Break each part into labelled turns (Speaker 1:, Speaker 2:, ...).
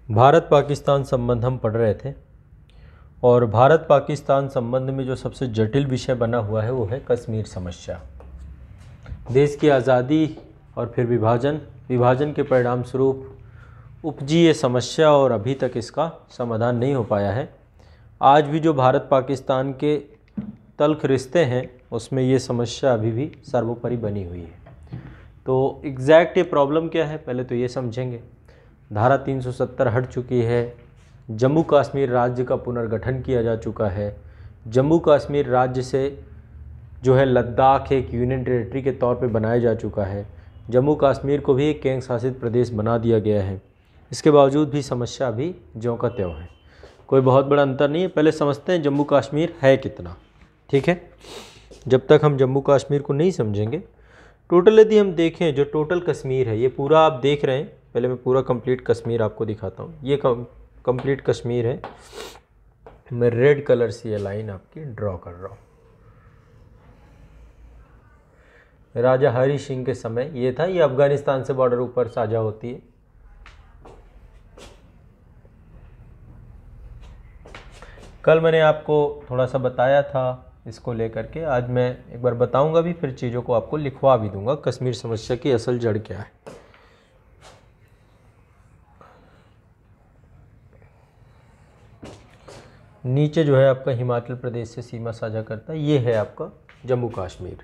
Speaker 1: भारत पाकिस्तान संबंध हम पढ़ रहे थे और भारत पाकिस्तान संबंध में जो सबसे जटिल विषय बना हुआ है वो है कश्मीर समस्या। देश की आज़ादी और फिर विभाजन के परिणाम स्वरूप उपजी ये समस्या और अभी तक इसका समाधान नहीं हो पाया है। आज भी जो भारत पाकिस्तान के तल्ख रिश्ते हैं उसमें ये समस्या अभी भी सर्वोपरि बनी हुई है। तो एग्जैक्ट ये प्रॉब्लम क्या है पहले तो ये समझेंगे। धारा 370 हट चुकी है, जम्मू कश्मीर राज्य का पुनर्गठन किया जा चुका है, जम्मू कश्मीर राज्य से जो है लद्दाख एक यूनियन टेरिटरी के तौर पे बनाया जा चुका है, जम्मू कश्मीर को भी एक केंद्र शासित प्रदेश बना दिया गया है। इसके बावजूद भी समस्या अभी ज्यों का त्यों है, कोई बहुत बड़ा अंतर नहीं है। पहले समझते हैं जम्मू कश्मीर है कितना, ठीक है। जब तक हम जम्मू कश्मीर को नहीं समझेंगे, टोटल यदि हम देखें जो टोटल कश्मीर है, ये पूरा आप देख रहे हैं, पहले मैं पूरा कंप्लीट कश्मीर आपको दिखाता हूँ। ये कंप्लीट कश्मीर है, मैं रेड कलर से ये लाइन आपकी ड्रॉ कर रहा हूँ। राजा हरि सिंह के समय ये था, ये अफगानिस्तान से बॉर्डर ऊपर साझा होती है। कल मैंने आपको थोड़ा सा बताया था इसको लेकर के, आज मैं एक बार बताऊंगा भी, फिर चीज़ों को आपको लिखवा भी दूंगा। कश्मीर समस्या की असल जड़ क्या है। नीचे जो है आपका हिमाचल प्रदेश से सीमा साझा करता है, ये है आपका जम्मू कश्मीर।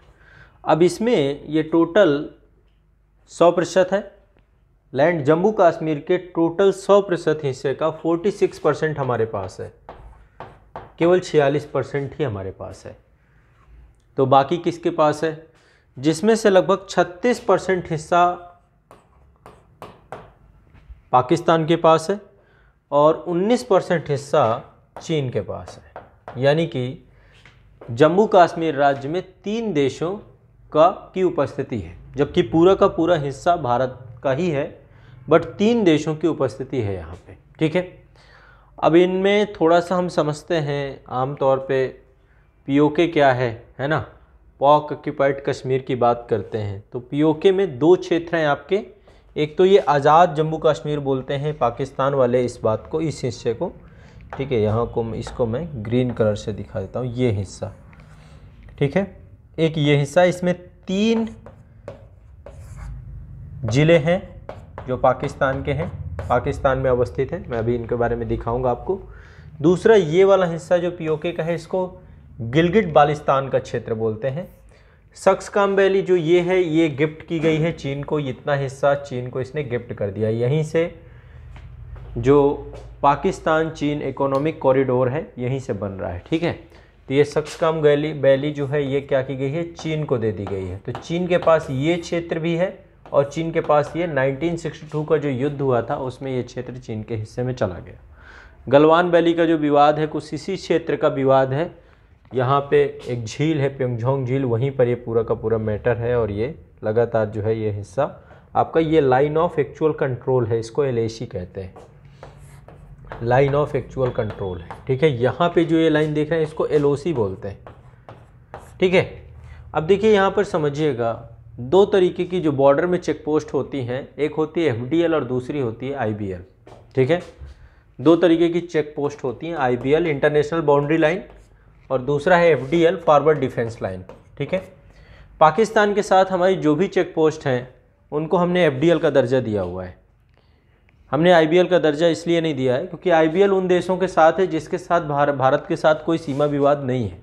Speaker 1: अब इसमें ये टोटल 100% है लैंड। जम्मू कश्मीर के टोटल 100% हिस्से का 46% हमारे पास है, केवल 46% ही हमारे पास है। तो बाकी किसके पास है, जिसमें से लगभग 36% हिस्सा पाकिस्तान के पास है और 19% हिस्सा चीन के पास है। यानी कि जम्मू कश्मीर राज्य में 3 देशों की उपस्थिति है, जबकि पूरा का पूरा हिस्सा भारत का ही है, बट 3 देशों की उपस्थिति है यहाँ पे, ठीक है। अब इनमें थोड़ा सा हम समझते हैं, आमतौर पे पीओके क्या है ना, पॉक ऑक्यूपाइड कश्मीर की बात करते हैं। तो पीओके में 2 क्षेत्र हैं आपके, एक तो ये आज़ाद जम्मू कश्मीर बोलते हैं पाकिस्तान वाले इस बात को, इस हिस्से को, ठीक है। यहाँ को इसको मैं ग्रीन कलर से दिखा देता हूँ, ये हिस्सा, ठीक है। एक ये हिस्सा, इसमें 3 ज़िले हैं जो पाकिस्तान के हैं, पाकिस्तान में अवस्थित है। मैं अभी इनके बारे में दिखाऊंगा आपको। दूसरा ये वाला हिस्सा जो पीओके का है, इसको गिलगिट बाल्टिस्तान का क्षेत्र बोलते हैं। सक्सकाम वैली जो ये है, ये गिफ्ट की गई है चीन को, इतना हिस्सा चीन को इसने गिफ्ट कर दिया। यहीं से जो पाकिस्तान चीन इकोनॉमिक कॉरिडोर है यहीं से बन रहा है, ठीक है। तो ये सक्सकाम वैली जो है ये क्या की गई है, चीन को दे दी गई है। तो चीन के पास ये क्षेत्र भी है और चीन के पास ये 1962 का जो युद्ध हुआ था उसमें ये क्षेत्र चीन के हिस्से में चला गया। गलवान वैली का जो विवाद है कुछ इसी क्षेत्र का विवाद है। यहाँ पे एक झील है प्योंगयांग झील, वहीं पर ये पूरा का पूरा मैटर है और ये लगातार जो है ये हिस्सा आपका ये लाइन ऑफ एक्चुअल कंट्रोल है, इसको LAC कहते हैं, लाइन ऑफ एक्चुअल कंट्रोल है, ठीक है। यहाँ पे जो ये लाइन देख रहे हैं इसको LOC बोलते हैं, ठीक है। अब देखिए यहाँ पर समझिएगा, 2 तरीके की जो बॉर्डर में चेक पोस्ट होती हैं, एक होती है FDL और दूसरी होती है IBL, ठीक है। 2 तरीके की चेक पोस्ट होती हैं, IBL इंटरनेशनल बाउंड्री लाइन और दूसरा है FDL फॉरवर्ड डिफेंस लाइन, ठीक है। पाकिस्तान के साथ हमारी जो भी चेक पोस्ट हैं उनको हमने FDL का दर्जा दिया हुआ है। हमने IBL का दर्जा इसलिए नहीं दिया है क्योंकि IBL उन देशों के साथ है जिसके साथ भारत के साथ कोई सीमा विवाद नहीं है।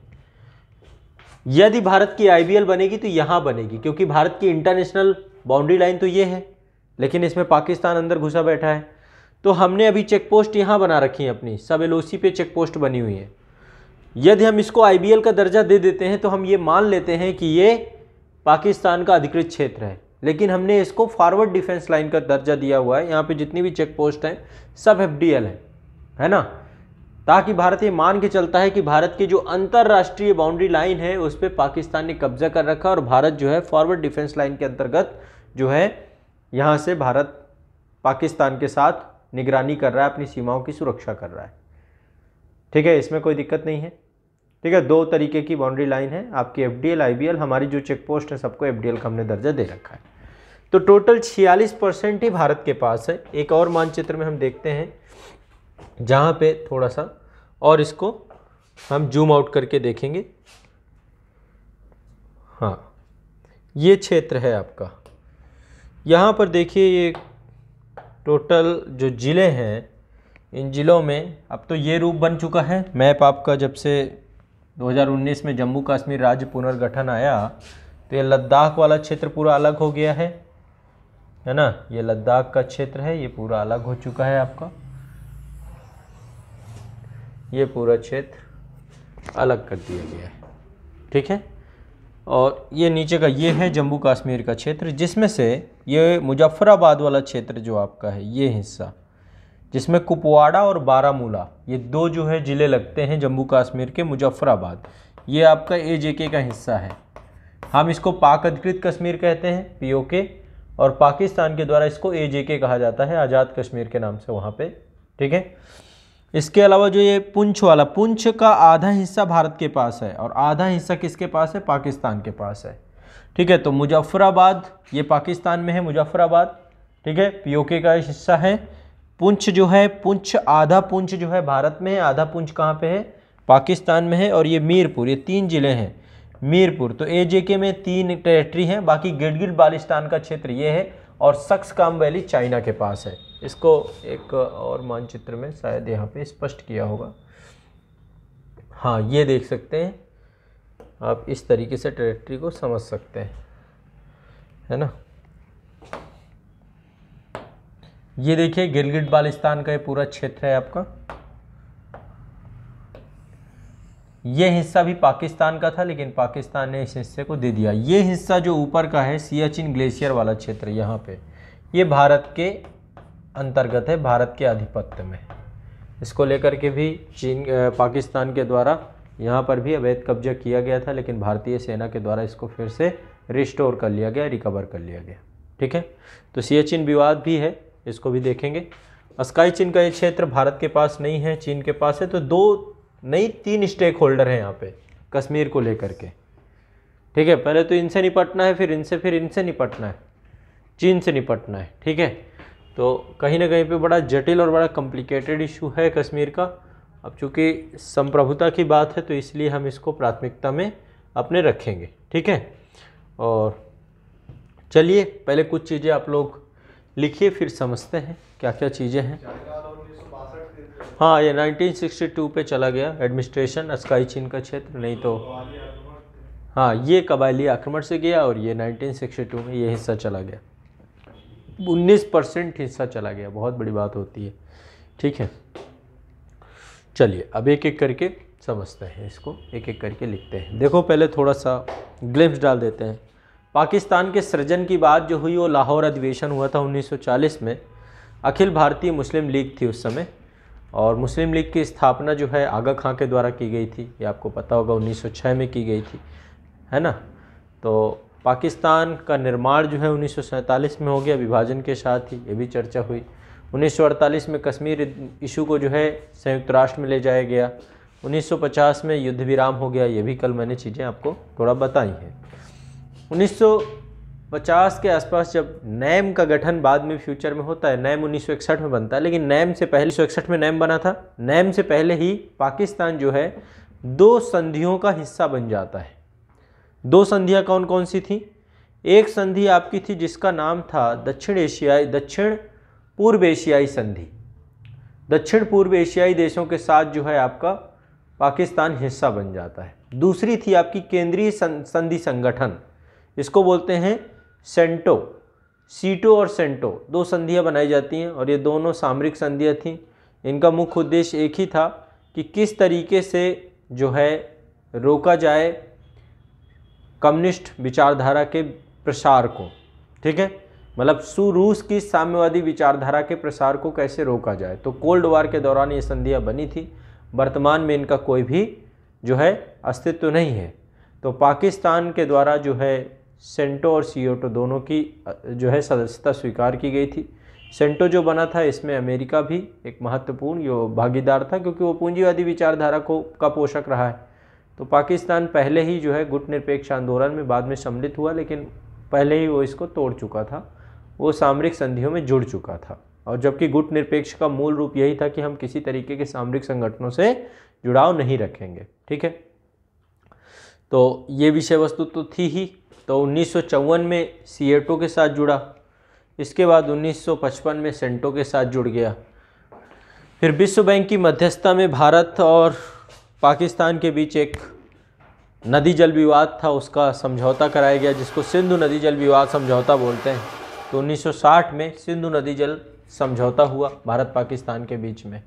Speaker 1: यदि भारत की IBL बनेगी तो यहाँ बनेगी, क्योंकि भारत की इंटरनेशनल बाउंड्री लाइन तो ये है, लेकिन इसमें पाकिस्तान अंदर घुसा बैठा है। तो हमने अभी चेक पोस्ट यहाँ बना रखी है अपनी, सब LOC पे चेक पोस्ट बनी हुई है। यदि हम इसको IBL का दर्जा दे देते हैं तो हम ये मान लेते हैं कि ये पाकिस्तान का अधिकृत क्षेत्र है, लेकिन हमने इसको फॉरवर्ड डिफेंस लाइन का दर्जा दिया हुआ है। यहाँ पे जितनी भी चेक पोस्ट हैं सब FDL है ना, ताकि भारत ये मान के चलता है कि भारत की जो अंतर्राष्ट्रीय बाउंड्री लाइन है उस पर पाकिस्तान ने कब्जा कर रखा और भारत जो है फॉरवर्ड डिफेंस लाइन के अंतर्गत जो है यहाँ से भारत पाकिस्तान के साथ निगरानी कर रहा है, अपनी सीमाओं की सुरक्षा कर रहा है, ठीक है। इसमें कोई दिक्कत नहीं है, ठीक है। 2 तरीके की बाउंड्री लाइन है आपकी, FDL IBL। हमारी जो चेक पोस्ट है सबको FDL का हमने दर्जा दे रखा है, तो टोटल 46% ही भारत के पास है। एक और मानचित्र में हम देखते हैं जहाँ पे थोड़ा सा और इसको हम जूम आउट करके देखेंगे। हाँ, ये क्षेत्र है आपका। यहाँ पर देखिए ये टोटल जो ज़िले हैं, इन ज़िलों में अब तो ये रूप बन चुका है मैप आपका। जब से 2019 में जम्मू कश्मीर राज्य पुनर्गठन आया तो ये लद्दाख वाला क्षेत्र पूरा अलग हो गया है ना। ये लद्दाख का क्षेत्र है, ये पूरा अलग हो चुका है आपका। ये पूरा क्षेत्र अलग कर दिया गया है, ठीक है। और ये नीचे का ये है जम्मू कश्मीर का क्षेत्र, जिसमें से ये मुजफ्फराबाद वाला क्षेत्र जो आपका है, ये हिस्सा जिसमें कुपवाड़ा और बारामूला ये दो जो है ज़िले लगते हैं जम्मू कश्मीर के। मुजफ्फराबाद ये आपका AJK का हिस्सा है। हम इसको पाक अधिकृत कश्मीर कहते हैं, POK, और पाकिस्तान के द्वारा इसको AJK कहा जाता है, आज़ाद कश्मीर के नाम से वहाँ पे, ठीक है। इसके अलावा जो ये पुंछ वाला, पुंछ का आधा हिस्सा भारत के पास है और आधा हिस्सा किसके पास है? पाकिस्तान के पास है, ठीक है। तो मुजफ्फराबाद ये पाकिस्तान में है, मुजफ्फराबाद, ठीक है, POK का हिस्सा है। पुंछ जो है, पुंछ आधा पुंछ जो है भारत में है, आधा पुंछ कहाँ पे है? पाकिस्तान में है। और ये मीरपुर, ये 3 ज़िले हैं। मीरपुर तो AJK में 3 टेरिटरी हैं, बाकी गिलगित बाल्टिस्तान का क्षेत्र ये है और सक्सकाम वैली चाइना के पास है। इसको एक और मानचित्र में शायद यहाँ पे स्पष्ट किया होगा। हाँ, ये देख सकते हैं आप, इस तरीके से टेरिटरी को समझ सकते हैं, है ना। ये देखिए गिलगित बाल्टिस्तान का ये पूरा क्षेत्र है आपका। ये हिस्सा भी पाकिस्तान का था, लेकिन पाकिस्तान ने इस हिस्से को दे दिया। ये हिस्सा जो ऊपर का है, सियाचिन ग्लेशियर वाला क्षेत्र, यहाँ पे ये भारत के अंतर्गत है, भारत के आधिपत्य में। इसको लेकर के भी पाकिस्तान के द्वारा यहाँ पर भी अवैध कब्जा किया गया था, लेकिन भारतीय सेना के द्वारा इसको फिर से रिस्टोर कर लिया गया, रिकवर कर लिया गया, ठीक है। तो सियाचिन विवाद भी है, इसको भी देखेंगे। अस्काई चीन का ये क्षेत्र भारत के पास नहीं है, चीन के पास है। तो 3 स्टेक होल्डर हैं यहाँ पे कश्मीर को लेकर के, ठीक है। पहले तो इनसे निपटना है, फिर इनसे निपटना है, चीन से निपटना है, ठीक है। तो कहीं ना कहीं पे बड़ा जटिल और बड़ा कॉम्प्लिकेटेड इशू है कश्मीर का। अब चूँकि संप्रभुता की बात है तो इसलिए हम इसको प्राथमिकता में अपने रखेंगे, ठीक है। और चलिए पहले कुछ चीज़ें आप लोग लिखिए, फिर समझते हैं क्या क्या चीज़ें हैं। हाँ, ये 1962 पे चला गया एडमिनिस्ट्रेशन अस्काई चीन का क्षेत्र, नहीं तो हाँ ये कबायली आक्रमण से गया और ये 1962 में ये हिस्सा चला गया। 19% हिस्सा चला गया, बहुत बड़ी बात होती है, ठीक है। चलिए अब एक एक करके समझते हैं, इसको एक एक करके लिखते हैं। देखो पहले थोड़ा सा ग्लिम्स डाल देते हैं। पाकिस्तान के सृजन की बात जो हुई वो लाहौर अधिवेशन हुआ था 1940 में। अखिल भारतीय मुस्लिम लीग थी उस समय, और मुस्लिम लीग की स्थापना जो है आगा खां के द्वारा की गई थी, ये आपको पता होगा 1906 में की गई थी, है ना। तो पाकिस्तान का निर्माण जो है 1947 में हो गया विभाजन के साथ ही, ये भी चर्चा हुई। 1948 में कश्मीर इशू को जो है संयुक्त राष्ट्र में ले जाया गया। 1950 में युद्ध विराम हो गया, ये भी कल मैंने चीज़ें आपको थोड़ा बताई हैं। 1950 के आसपास जब नैम का गठन बाद में फ्यूचर में होता है, नैम 1961 में बनता है, लेकिन नैम से पहले 1961 में नैम बना था। नैम से पहले ही पाकिस्तान जो है 2 संधियों का हिस्सा बन जाता है। 2 संधियाँ कौन कौन सी थी? एक संधि आपकी थी जिसका नाम था दक्षिण पूर्व एशियाई संधि। दक्षिण पूर्व एशियाई देशों के साथ जो है आपका पाकिस्तान हिस्सा बन जाता है। दूसरी थी आपकी केंद्रीय संधि संगठन, इसको बोलते हैं सेंटो। सीटो और सेंटो 2 संधियाँ बनाई जाती हैं और ये दोनों सामरिक संधियाँ थीं। इनका मुख्य उद्देश्य एक ही था कि किस तरीके से जो है रोका जाए कम्युनिस्ट विचारधारा के प्रसार को, ठीक है, मतलब रूस की साम्यवादी विचारधारा के प्रसार को कैसे रोका जाए। तो कोल्ड वॉर के दौरान ये संधियाँ बनी थी। वर्तमान में इनका कोई भी जो है अस्तित्व नहीं है। तो पाकिस्तान के द्वारा जो है सेंटो और सीओटो दोनों की जो है सदस्यता स्वीकार की गई थी। सेंटो जो बना था इसमें अमेरिका भी एक महत्वपूर्ण जो भागीदार था, क्योंकि वो पूंजीवादी विचारधारा का पोषक रहा है। तो पाकिस्तान पहले ही जो है गुटनिरपेक्ष आंदोलन में बाद में सम्मिलित हुआ, लेकिन पहले ही वो इसको तोड़ चुका था। वो सामरिक संधियों में जुड़ चुका था। और जबकि गुट निरपेक्ष का मूल रूप यही था कि हम किसी तरीके के सामरिक संगठनों से जुड़ाव नहीं रखेंगे। ठीक है, तो ये विषय वस्तु तो थी ही। तो 1954 में सिएटो के साथ जुड़ा, इसके बाद 1955 में सेंटो के साथ जुड़ गया। फिर विश्व बैंक की मध्यस्थता में भारत और पाकिस्तान के बीच एक नदी जल विवाद था, उसका समझौता कराया गया, जिसको सिंधु नदी जल विवाद समझौता बोलते हैं। तो 1960 में सिंधु नदी जल समझौता हुआ भारत पाकिस्तान के बीच में।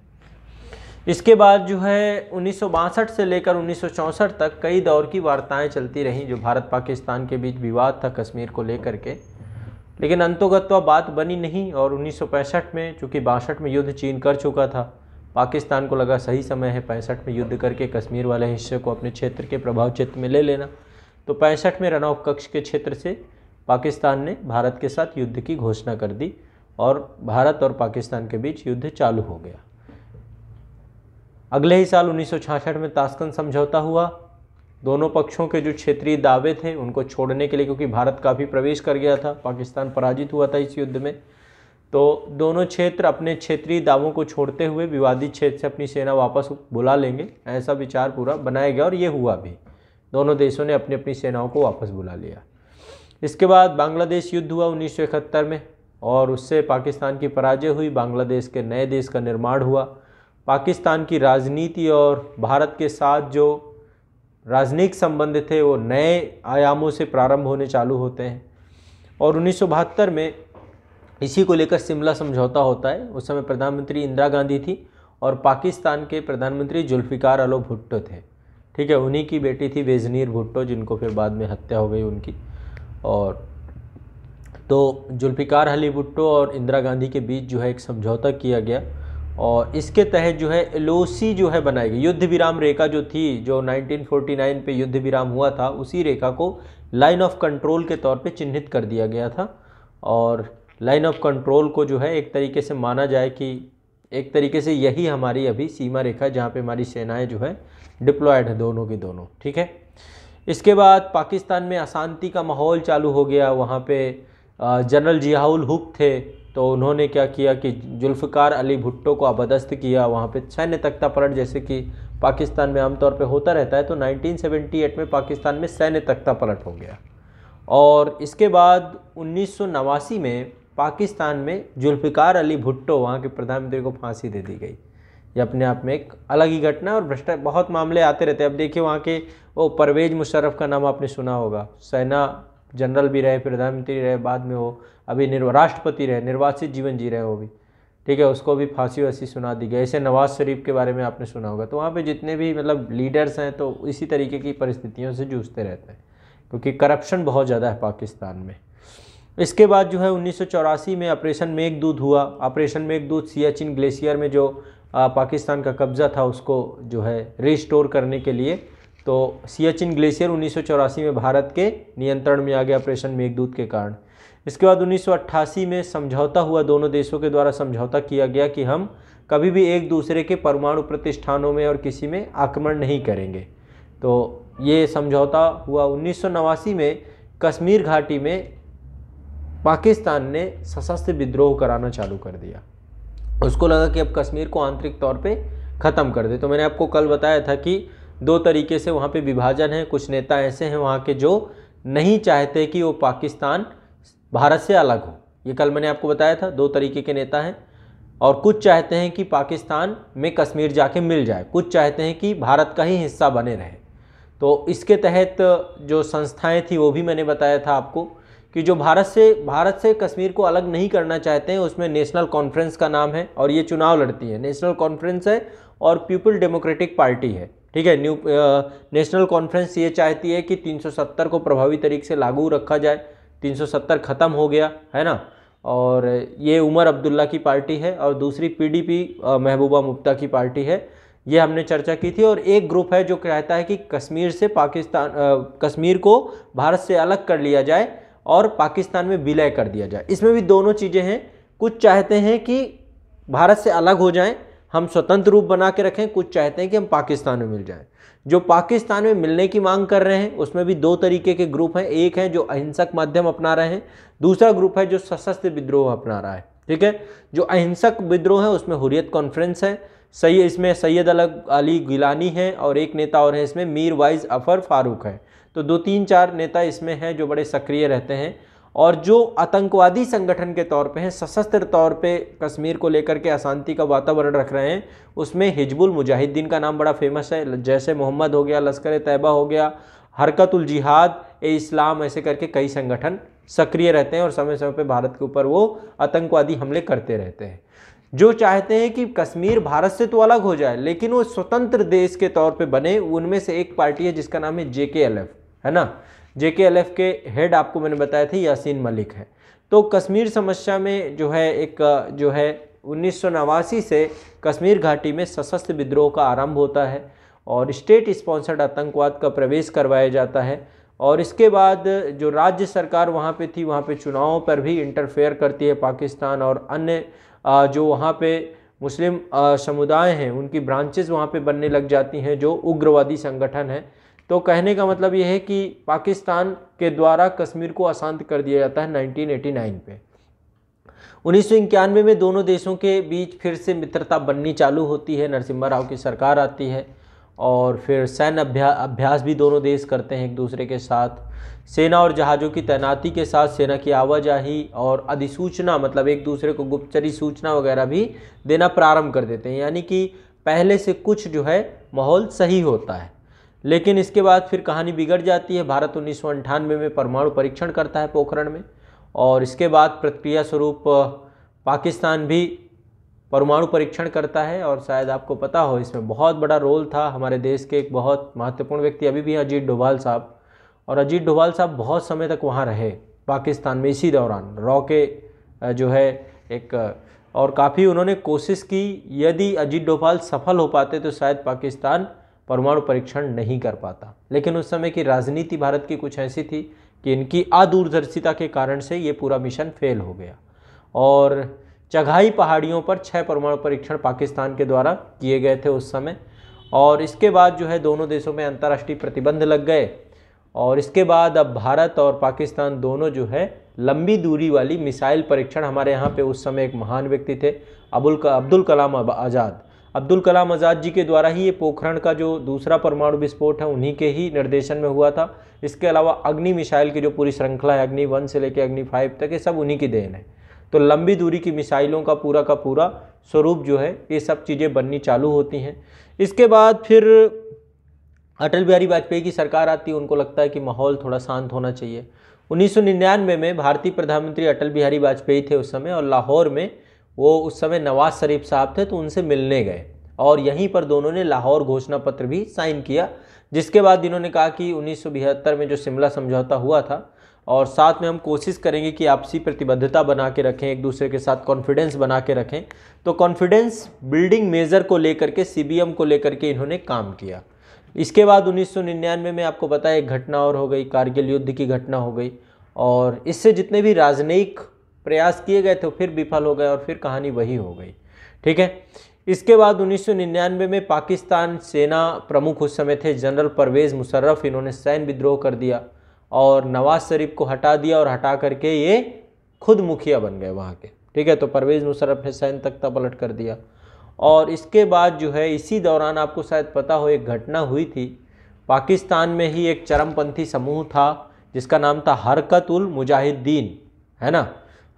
Speaker 1: इसके बाद जो है 1962 से लेकर 1964 तक कई दौर की वार्ताएं चलती रहीं, जो भारत पाकिस्तान के बीच विवाद था कश्मीर को लेकर के, लेकिन अंतोगत्वा बात बनी नहीं। और 1965 में, चूँकि 62 में युद्ध चीन कर चुका था, पाकिस्तान को लगा सही समय है 65 में युद्ध करके कश्मीर वाले हिस्से को अपने क्षेत्र के प्रभाव क्षेत्र में ले लेना। तो 65 में रन ऑफ कक्ष के क्षेत्र से पाकिस्तान ने भारत के साथ युद्ध की घोषणा कर दी और भारत और पाकिस्तान के बीच युद्ध चालू हो गया। अगले ही साल 1966 में ताशकंद समझौता हुआ। दोनों पक्षों के जो क्षेत्रीय दावे थे उनको छोड़ने के लिए, क्योंकि भारत काफ़ी प्रवेश कर गया था, पाकिस्तान पराजित हुआ था इस युद्ध में, तो दोनों क्षेत्र अपने क्षेत्रीय दावों को छोड़ते हुए विवादित क्षेत्र से अपनी सेना वापस बुला लेंगे, ऐसा विचार पूरा बनाया गया और ये हुआ भी। दोनों देशों ने अपनी अपनी सेनाओं को वापस बुला लिया। इसके बाद बांग्लादेश युद्ध हुआ 1971 में और उससे पाकिस्तान की पराजय हुई, बांग्लादेश के नए देश का निर्माण हुआ। पाकिस्तान की राजनीति और भारत के साथ जो राजनयिक संबंध थे वो नए आयामों से प्रारंभ होने चालू होते हैं। और 1972 में इसी को लेकर शिमला समझौता होता है। उस समय प्रधानमंत्री इंदिरा गांधी थी और पाकिस्तान के प्रधानमंत्री जुल्फ़िकार अली भुट्टो थे। ठीक है, उन्हीं की बेटी थी बेज़नीर भुट्टो, जिनको फिर बाद में हत्या हो गई उनकी। और तो जुल्फ़िकार अली भुट्टो और इंदिरा गांधी के बीच जो है एक समझौता किया गया और इसके तहत जो है एलओसी जो है बनाई गई। युद्ध विराम रेखा जो थी, जो 1949 पे युद्ध विराम हुआ था, उसी रेखा को लाइन ऑफ कंट्रोल के तौर पे चिन्हित कर दिया गया था। और लाइन ऑफ कंट्रोल को जो है एक तरीके से माना जाए कि एक तरीके से यही हमारी अभी सीमा रेखा है, जहाँ पे हमारी सेनाएं जो है डिप्लॉयड है, दोनों की दोनों। ठीक है, इसके बाद पाकिस्तान में अशांति का माहौल चालू हो गया। वहाँ पे जनरल जियाउल हुक थे, तो उन्होंने क्या किया कि जुल्फ़िकार अली भुट्टो को अपदस्थ किया। वहाँ पे सैन्य तख्ता पलट, जैसे कि पाकिस्तान में आमतौर पे होता रहता है, तो 1978 में पाकिस्तान में सैन्य तख्ता पलट हो गया। और इसके बाद 1989 में पाकिस्तान में जुल्फ़िकार अली भुट्टो, वहाँ के प्रधानमंत्री, को फांसी दे दी गई। ये अपने आप में एक अलग ही घटना और भ्रष्टाचार बहुत मामले आते रहते हैं। अब देखिए वहाँ के वो परवेज मुशर्रफ का नाम आपने सुना होगा, सेना जनरल भी रहे, प्रधानमंत्री रहे, बाद में वो अभी राष्ट्रपति रहे, निर्वासित जीवन जी रहे वो भी। ठीक है, उसको भी फांसी वासी सुना दी गई। ऐसे नवाज शरीफ के बारे में आपने सुना होगा। तो वहाँ पे जितने भी मतलब लीडर्स हैं तो इसी तरीके की परिस्थितियों से जूझते रहते हैं, क्योंकि करप्शन बहुत ज़्यादा है पाकिस्तान में। इसके बाद जो है 1984 में ऑपरेशन मेघदूत हुआ। ऑपरेशन मेघदूत सियाचिन ग्लेशियर में जो पाकिस्तान का कब्जा था उसको जो है रिस्टोर करने के लिए, तो सियाचिन ग्लेशियर 1984 में भारत के नियंत्रण में आ गया ऑपरेशन मेघदूत के कारण। इसके बाद 1988 में समझौता हुआ, दोनों देशों के द्वारा समझौता किया गया कि हम कभी भी एक दूसरे के परमाणु प्रतिष्ठानों में और किसी में आक्रमण नहीं करेंगे। तो ये समझौता हुआ। 1989 में कश्मीर घाटी में पाकिस्तान ने सशस्त्र विद्रोह कराना चालू कर दिया। उसको लगा कि अब कश्मीर को आंतरिक तौर पे ख़त्म कर दे। तो मैंने आपको कल बताया था कि दो तरीके से वहाँ पे विभाजन है। कुछ नेता ऐसे हैं वहाँ के जो नहीं चाहते कि वो पाकिस्तान भारत से अलग हो, ये कल मैंने आपको बताया था। दो तरीके के नेता हैं। और कुछ चाहते हैं कि पाकिस्तान में कश्मीर जाके मिल जाए, कुछ चाहते हैं कि भारत का ही हिस्सा बने रहे। तो इसके तहत जो संस्थाएं थी वो भी मैंने बताया था आपको कि जो भारत से कश्मीर को अलग नहीं करना चाहते हैं, उसमें नेशनल कॉन्फ्रेंस का नाम है और ये चुनाव लड़ती है। नेशनल कॉन्फ्रेंस है और पीपल डेमोक्रेटिक पार्टी है। ठीक है, नेशनल कॉन्फ्रेंस ये चाहती है कि 370 को प्रभावी तरीके से लागू रखा जाए। 370 ख़त्म हो गया है ना। और ये उमर अब्दुल्ला की पार्टी है और दूसरी पीडीपी महबूबा मुफ्ती की पार्टी है। ये हमने चर्चा की थी। और एक ग्रुप है जो कहता है कि कश्मीर को भारत से अलग कर लिया जाए और पाकिस्तान में विलय कर दिया जाए। इसमें भी दोनों चीज़ें हैं। कुछ चाहते हैं कि भारत से अलग हो जाएं हम स्वतंत्र रूप बना के रखें, कुछ चाहते हैं कि हम पाकिस्तान में मिल जाएं। जो पाकिस्तान में मिलने की मांग कर रहे हैं उसमें भी दो तरीके के ग्रुप हैं, एक है जो अहिंसक माध्यम अपना रहे हैं, दूसरा ग्रुप है जो सशस्त्र विद्रोह अपना रहा है। ठीक है, जो अहिंसक विद्रोह है उसमें हुर्रियत कॉन्फ्रेंस है, सही, इसमें सैयद अली गिलानी है और एक नेता और है इसमें मीर वाइज अफर फारूक है। तो 2-3-4 नेता इसमें हैं जो बड़े सक्रिय रहते हैं। और जो आतंकवादी संगठन के तौर पे हैं, सशस्त्र तौर पे कश्मीर को लेकर के अशांति का वातावरण रख रहे हैं, उसमें हिजबुल मुजाहिदीन का नाम बड़ा फेमस है। जैसे मोहम्मद हो गया, लश्कर तैयबा हो गया, हरकतुल जिहाद ए इस्लाम, ऐसे करके कई संगठन सक्रिय रहते हैं और समय समय पे भारत के ऊपर वो आतंकवादी हमले करते रहते हैं। जो चाहते हैं कि कश्मीर भारत से तो अलग हो जाए लेकिन वो स्वतंत्र देश के तौर पे बने, उनमें से एक पार्टी है जिसका नाम है JKLF, है ना। JKLF के हेड आपको मैंने बताया थे यासीन मलिक है। तो कश्मीर समस्या में जो है एक जो है 1989 से कश्मीर घाटी में सशस्त्र विद्रोह का आरंभ होता है और स्टेट स्पॉन्सर्ड आतंकवाद का प्रवेश करवाया जाता है। और इसके बाद जो राज्य सरकार वहाँ पे थी, वहाँ पे चुनावों पर भी इंटरफेयर करती है पाकिस्तान, और अन्य जो वहाँ पे मुस्लिम समुदाय हैं उनकी ब्रांचेस वहाँ पे बनने लग जाती हैं जो उग्रवादी संगठन है। तो कहने का मतलब ये है कि पाकिस्तान के द्वारा कश्मीर को अशांत कर दिया जाता है 1989 पे। 1991 में दोनों देशों के बीच फिर से मित्रता बननी चालू होती है, नरसिम्हा राव की सरकार आती है और फिर सैन्य अभ्यास भी दोनों देश करते हैं एक दूसरे के साथ। सेना और जहाज़ों की तैनाती के साथ सेना की आवाजाही और अधिसूचना, मतलब एक दूसरे को गुप्तचरी सूचना वगैरह भी देना प्रारंभ कर देते हैं। यानी कि पहले से कुछ जो है माहौल सही होता है, लेकिन इसके बाद फिर कहानी बिगड़ जाती है। भारत 1998 में परमाणु परीक्षण करता है पोखरण में, और इसके बाद प्रतिक्रिया स्वरूप पाकिस्तान भी परमाणु परीक्षण करता है। और शायद आपको पता हो इसमें बहुत बड़ा रोल था हमारे देश के एक बहुत महत्वपूर्ण व्यक्ति अभी भी हैं, अजीत डोभाल साहब। और अजीत डोभाल साहब बहुत समय तक वहाँ रहे पाकिस्तान में, इसी दौरान रॉ के जो है एक, और काफ़ी उन्होंने कोशिश की। यदि अजीत डोभाल सफल हो पाते तो शायद पाकिस्तान परमाणु परीक्षण नहीं कर पाता, लेकिन उस समय की राजनीति भारत की कुछ ऐसी थी कि इनकी अदूरदर्शिता के कारण से ये पूरा मिशन फेल हो गया। और चगाई पहाड़ियों पर 6 परमाणु परीक्षण पाकिस्तान के द्वारा किए गए थे उस समय। और इसके बाद जो है दोनों देशों में अंतर्राष्ट्रीय प्रतिबंध लग गए, और इसके बाद अब भारत और पाकिस्तान दोनों जो है लंबी दूरी वाली मिसाइल परीक्षण, हमारे यहाँ पे उस समय एक महान व्यक्ति थे अब्दुल कलाम आज़ाद। अब्दुल कलाम आज़ाद जी के द्वारा ही ये पोखरण का जो दूसरा परमाणु विस्फोट है उन्हीं के ही निर्देशन में हुआ था। इसके अलावा अग्नि मिसाइल की जो पूरी श्रृंखला है, अग्नि 1 से लेकर अग्नि 5 तक, ये सब उन्हीं की देन है। तो लंबी दूरी की मिसाइलों का पूरा स्वरूप जो है ये सब चीज़ें बननी चालू होती हैं। इसके बाद फिर अटल बिहारी वाजपेयी की सरकार आती है, उनको लगता है कि माहौल थोड़ा शांत होना चाहिए। 1999 में भारतीय प्रधानमंत्री अटल बिहारी वाजपेयी थे उस समय, और लाहौर में वो उस समय नवाज शरीफ साहब थे, तो उनसे मिलने गए और यहीं पर दोनों ने लाहौर घोषणा पत्र भी साइन किया। जिसके बाद इन्होंने कहा कि 1972 में जो शिमला समझौता हुआ था, और साथ में हम कोशिश करेंगे कि आपसी प्रतिबद्धता बना के रखें, एक दूसरे के साथ कॉन्फिडेंस बना के रखें। तो कॉन्फिडेंस बिल्डिंग मेजर को लेकर के, CBM को लेकर के इन्होंने काम किया। इसके बाद 1999 में आपको पता है एक घटना और हो गई, कारगिल युद्ध की घटना हो गई, और इससे जितने भी राजनयिक प्रयास किए गए थे फिर विफल हो गए और फिर कहानी वही हो गई। ठीक है, इसके बाद 1999 में पाकिस्तान सेना प्रमुख उस समय थे जनरल परवेज़ मुशर्रफ, इन्होंने सैन्य विद्रोह कर दिया और नवाज शरीफ को हटा दिया, और हटा करके ये खुद मुखिया बन गए वहाँ के। ठीक है, तो परवेज़ मुशर्रफ ने सैन्य तख्ता पलट कर दिया। और इसके बाद जो है इसी दौरान आपको शायद पता हो एक घटना हुई थी, पाकिस्तान में ही एक चरमपंथी समूह था जिसका नाम था हरकत उल मुजाहिदीन, है ना।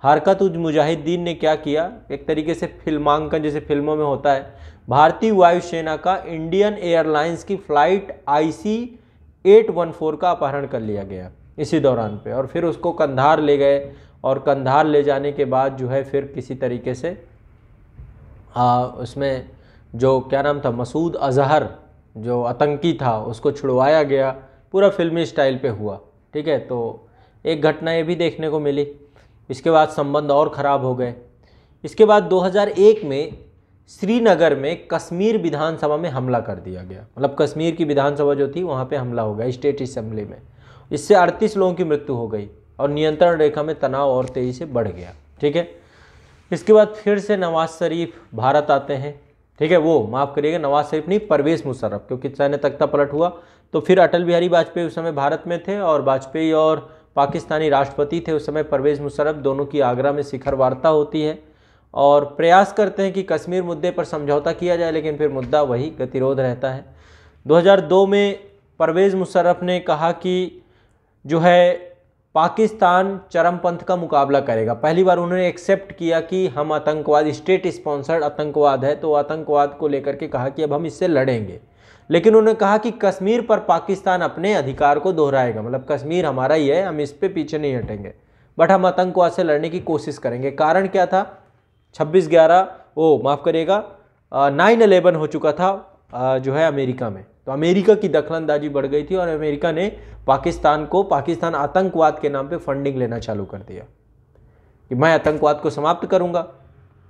Speaker 1: हरकत उल मुजाहिदीन ने क्या किया, एक तरीके से फिल्मांकन जैसे फिल्मों में होता है, भारतीय वायुसेना का इंडियन एयरलाइंस की फ़्लाइट IC 814 का अपहरण कर लिया गया इसी दौरान पे, और फिर उसको कंधार ले गए, और कंधार ले जाने के बाद जो है फिर किसी तरीके से उसमें जो क्या नाम था, मसूद अजहर जो आतंकी था उसको छुड़वाया गया, पूरा फिल्मी स्टाइल पे हुआ। ठीक है, तो एक घटना ये भी देखने को मिली। इसके बाद संबंध और ख़राब हो गए। इसके बाद 2001 में श्रीनगर में कश्मीर विधानसभा में हमला कर दिया गया, मतलब कश्मीर की विधानसभा जो थी वहाँ पे हमला हो गया स्टेट असेंबली में। इससे 38 लोगों की मृत्यु हो गई और नियंत्रण रेखा में तनाव और तेज़ी से बढ़ गया। ठीक है, इसके बाद फिर से नवाज शरीफ भारत आते हैं। ठीक है, वो माफ़ करिएगा, नवाज शरीफ नहीं, परवेज़ मुशर्रफ, क्योंकि सैन्य तख्ता पलट हुआ तो फिर अटल बिहारी वाजपेयी उस समय भारत में थे और वाजपेयी और पाकिस्तानी राष्ट्रपति थे उस समय परवेज़ मुशर्रफ, दोनों की आगरा में शिखर वार्ता होती है और प्रयास करते हैं कि कश्मीर मुद्दे पर समझौता किया जाए, लेकिन फिर मुद्दा वही गतिरोध रहता है। 2002 में परवेज़ मुशर्रफ ने कहा कि जो है पाकिस्तान चरमपंथ का मुकाबला करेगा। पहली बार उन्होंने एक्सेप्ट किया कि हम आतंकवाद, स्टेट स्पॉन्सर्ड आतंकवाद है, तो आतंकवाद को लेकर के कहा कि अब हम इससे लड़ेंगे। लेकिन उन्होंने कहा कि कश्मीर पर पाकिस्तान अपने अधिकार को दोहराएगा, मतलब कश्मीर हमारा ही है, हम इस पे पीछे नहीं हटेंगे, बट हम आतंकवाद से लड़ने की कोशिश करेंगे। कारण क्या था? 9/11 हो चुका था जो है अमेरिका में, तो अमेरिका की दखलंदाजी बढ़ गई थी और अमेरिका ने पाकिस्तान आतंकवाद के नाम पे फंडिंग लेना चालू कर दिया कि मैं आतंकवाद को समाप्त करूंगा,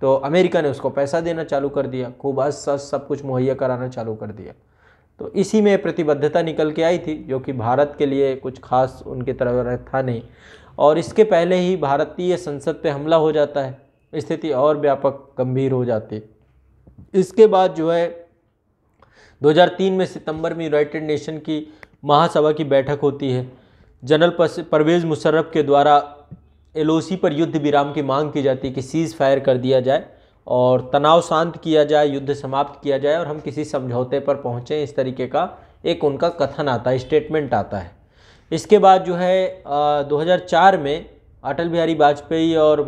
Speaker 1: तो अमेरिका ने उसको पैसा देना चालू कर दिया, खूब सब कुछ मुहैया कराना चालू कर दिया। तो इसी में प्रतिबद्धता निकल के आई थी, जो कि भारत के लिए कुछ खास उनकी तरफ था नहीं, और इसके पहले ही भारतीय संसद पे हमला हो जाता है, स्थिति और व्यापक गंभीर हो जाती है। इसके बाद जो है 2003 में सितंबर में यूनाइटेड नेशन की महासभा की बैठक होती है। जनरल परवेज़ मुशर्रफ के द्वारा LOC पर युद्ध विराम की मांग की जाती है कि सीज़ फायर कर दिया जाए और तनाव शांत किया जाए, युद्ध समाप्त किया जाए और हम किसी समझौते पर पहुँचें, इस तरीके का एक उनका कथन आता है, स्टेटमेंट आता है। इसके बाद जो है 2004 में अटल बिहारी वाजपेयी और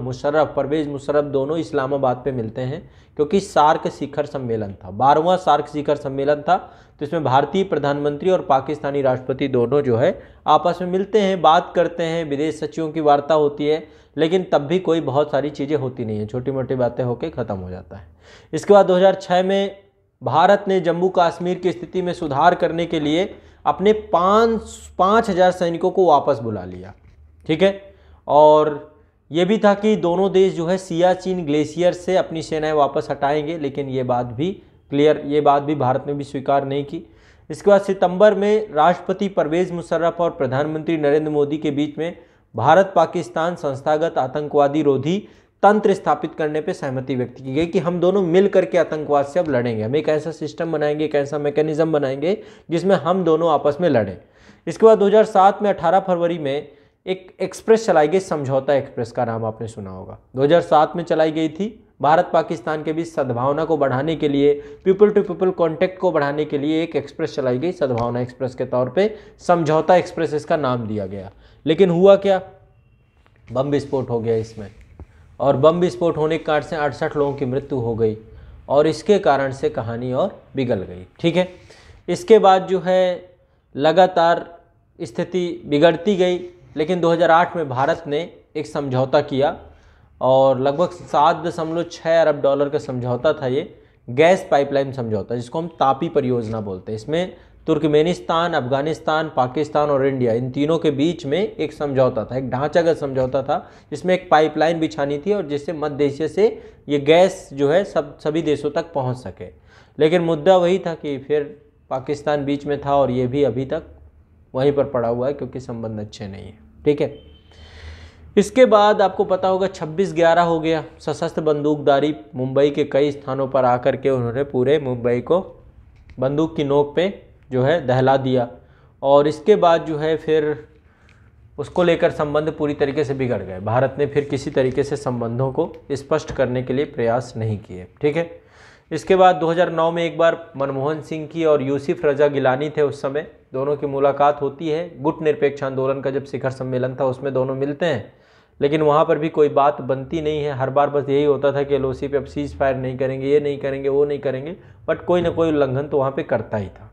Speaker 1: परवेज़ मुशर्रफ दोनों इस्लामाबाद पे मिलते हैं, क्योंकि सार्क शिखर सम्मेलन था, 12वां सार्क शिखर सम्मेलन था। तो इसमें भारतीय प्रधानमंत्री और पाकिस्तानी राष्ट्रपति दोनों जो है आपस में मिलते हैं, बात करते हैं, विदेश सचिवों की वार्ता होती है, लेकिन तब भी कोई बहुत सारी चीज़ें होती नहीं हैं, छोटी मोटी बातें होकर ख़त्म हो जाता है। इसके बाद 2006 में भारत ने जम्मू कश्मीर की स्थिति में सुधार करने के लिए अपने 5,000 सैनिकों को वापस बुला लिया, ठीक है। और ये भी था कि दोनों देश जो है सियाचिन ग्लेशियर से अपनी सेनाएं वापस हटाएंगे, लेकिन ये बात भी भारत ने भी स्वीकार नहीं की। इसके बाद सितंबर में राष्ट्रपति परवेज़ मुशर्रफ और प्रधानमंत्री नरेंद्र मोदी के बीच में भारत पाकिस्तान संस्थागत आतंकवादी रोधी तंत्र स्थापित करने पर सहमति व्यक्त की गई कि हम दोनों मिल करके आतंकवाद से अब लड़ेंगे, हम एक ऐसा सिस्टम बनाएंगे, एक ऐसा मैकेनिज्म बनाएंगे जिसमें हम दोनों आपस में लड़ें। इसके बाद 2007 में 18 फरवरी में एक एक्सप्रेस चलाई गई, समझौता एक्सप्रेस का नाम आपने सुना होगा, 2007 में चलाई गई थी। भारत पाकिस्तान के बीच सद्भावना को बढ़ाने के लिए, पीपल टू पीपल कॉन्टैक्ट को बढ़ाने के लिए एक एक्सप्रेस चलाई गई, सद्भावना एक्सप्रेस के तौर पे समझौता एक्सप्रेस इसका नाम दिया गया। लेकिन हुआ क्या? बम विस्फोट हो गया इसमें, और बम विस्फोट होने के कारण से 68 लोगों की मृत्यु हो गई और इसके कारण से कहानी और बिगड़ गई, ठीक है। इसके बाद जो है लगातार स्थिति बिगड़ती गई, लेकिन 2008 में भारत ने एक समझौता किया और लगभग $7.6 अरब का समझौता था ये, गैस पाइपलाइन समझौता, जिसको हम तापी परियोजना बोलते हैं। इसमें तुर्कमेनिस्तान, अफगानिस्तान, पाकिस्तान और इंडिया, इन तीनों के बीच में एक समझौता था, एक ढांचागत समझौता था, जिसमें एक पाइपलाइन बिछानी थी और जिससे मध्य एशिया से ये गैस जो है सभी देशों तक पहुंच सके। लेकिन मुद्दा वही था कि फिर पाकिस्तान बीच में था और ये भी अभी तक वहीं पर पड़ा हुआ है, क्योंकि संबंध अच्छे नहीं है, ठीक है। इसके बाद आपको पता होगा 26/11 हो गया, सशस्त्र बंदूकधारी मुंबई के कई स्थानों पर आकर के उन्होंने पूरे मुंबई को बंदूक की नोक पे जो है दहला दिया, और इसके बाद जो है फिर उसको लेकर संबंध पूरी तरीके से बिगड़ गए। भारत ने फिर किसी तरीके से संबंधों को स्पष्ट करने के लिए प्रयास नहीं किए, ठीक है। इसके बाद 2009 में एक बार मनमोहन सिंह की और यूसुफ रजा गिलानी थे, उस समय दोनों की मुलाकात होती है। गुट निरपेक्ष आंदोलन का जब शिखर सम्मेलन था उसमें दोनों मिलते हैं, लेकिन वहाँ पर भी कोई बात बनती नहीं है। हर बार बस यही होता था कि LOC पे अब सीज फायर नहीं करेंगे, ये नहीं करेंगे, वो नहीं करेंगे, बट कोई ना कोई उल्लंघन तो वहाँ पे करता ही था।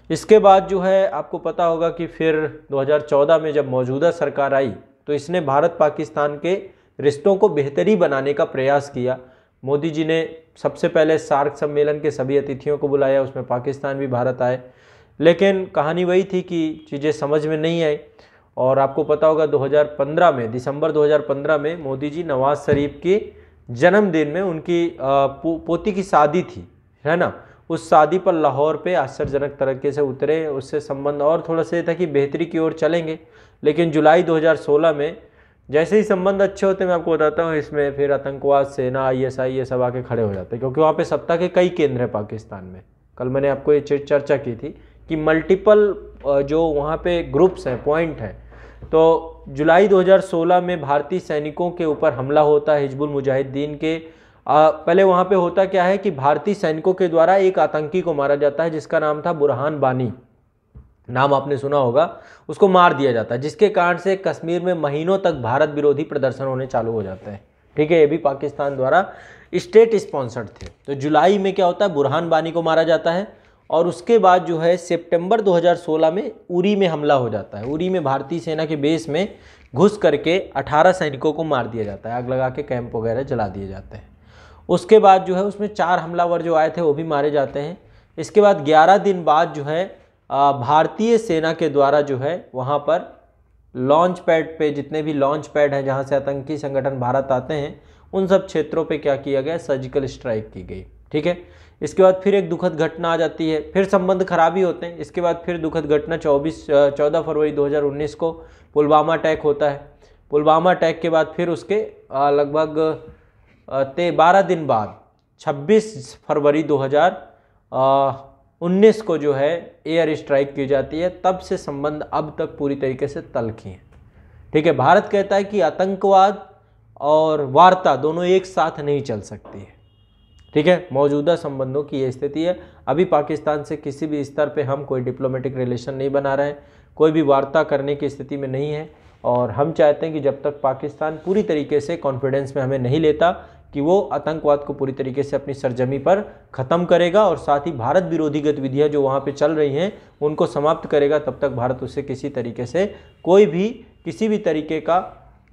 Speaker 1: इसके बाद जो है आपको पता होगा कि फिर 2014 में जब मौजूदा सरकार आई तो इसने भारत पाकिस्तान के रिश्तों को बेहतरी बनाने का प्रयास किया। मोदी जी ने सबसे पहले सार्क सम्मेलन के सभी अतिथियों को बुलाया, उसमें पाकिस्तान भी भारत आए, लेकिन कहानी वही थी कि चीज़ें समझ में नहीं आई। और आपको पता होगा 2015 में, दिसंबर 2015 में मोदी जी नवाज शरीफ के जन्मदिन में उनकी पोती की शादी थी, है ना, उस शादी पर लाहौर पे आश्चर्यजनक तरीके से उतरे। उससे संबंध और थोड़ा सा था कि बेहतरी की ओर चलेंगे, लेकिन जुलाई 2016 में जैसे ही संबंध अच्छे होते हैं, मैं आपको बताता हूँ, इसमें फिर आतंकवाद, सेना, ISI ये सब आके खड़े हो जाते हैं, क्योंकि वहाँ पे सत्ता के कई केंद्र हैं पाकिस्तान में। कल मैंने आपको ये चर्चा की थी कि मल्टीपल जो वहाँ पे ग्रुप्स हैं, पॉइंट हैं। तो जुलाई 2016 में भारतीय सैनिकों के ऊपर हमला होता है हिजबुल मुजाहिदीन के। पहले वहाँ पे होता क्या है कि भारतीय सैनिकों के द्वारा एक आतंकी को मारा जाता है जिसका नाम था बुरहान वानी, नाम आपने सुना होगा। उसको मार दिया जाता है, जिसके कारण से कश्मीर में महीनों तक भारत विरोधी प्रदर्शन होने चालू हो जाते हैं। ठीक है, ये भी पाकिस्तान द्वारा स्टेट स्पॉन्सर्ड थे। तो जुलाई में क्या होता है, बुरहान वानी को मारा जाता है, और उसके बाद जो है सितंबर 2016 में उरी में हमला हो जाता है। उरी में भारतीय सेना के बेस में घुस करके 18 सैनिकों को मार दिया जाता है, आग लगा के कैंप वगैरह जला दिए जाते हैं। उसके बाद जो है उसमें 4 हमलावर जो आए थे वो भी मारे जाते हैं। इसके बाद 11 दिन बाद जो है भारतीय सेना के द्वारा जो है वहाँ पर लॉन्च पैड पे, जितने भी लॉन्च पैड हैं जहाँ से आतंकी संगठन भारत आते हैं, उन सब क्षेत्रों पे क्या किया गया, सर्जिकल स्ट्राइक की गई। ठीक है, इसके बाद फिर एक दुखद घटना आ जाती है, फिर संबंध खराबी होते हैं। इसके बाद फिर दुखद घटना 14 फरवरी 2019 को पुलवामा अटैक होता है। पुलवामा अटैक के बाद फिर उसके लगभग 12 दिन बाद 26 फरवरी 2019 को जो है एयर स्ट्राइक की जाती है। तब से संबंध अब तक पूरी तरीके से तल्खी हैं। ठीक है, भारत कहता है कि आतंकवाद और वार्ता दोनों एक साथ नहीं चल सकती है। ठीक है, मौजूदा संबंधों की ये स्थिति है। अभी पाकिस्तान से किसी भी स्तर पे हम कोई डिप्लोमेटिक रिलेशन नहीं बना रहे हैं, कोई भी वार्ता करने की स्थिति में नहीं है, और हम चाहते हैं कि जब तक पाकिस्तान पूरी तरीके से कॉन्फिडेंस में हमें नहीं लेता कि वो आतंकवाद को पूरी तरीके से अपनी सरजमी पर ख़त्म करेगा और साथ ही भारत विरोधी गतिविधियाँ जो वहाँ पे चल रही हैं उनको समाप्त करेगा, तब तक भारत उससे किसी तरीके से कोई भी किसी भी तरीके का,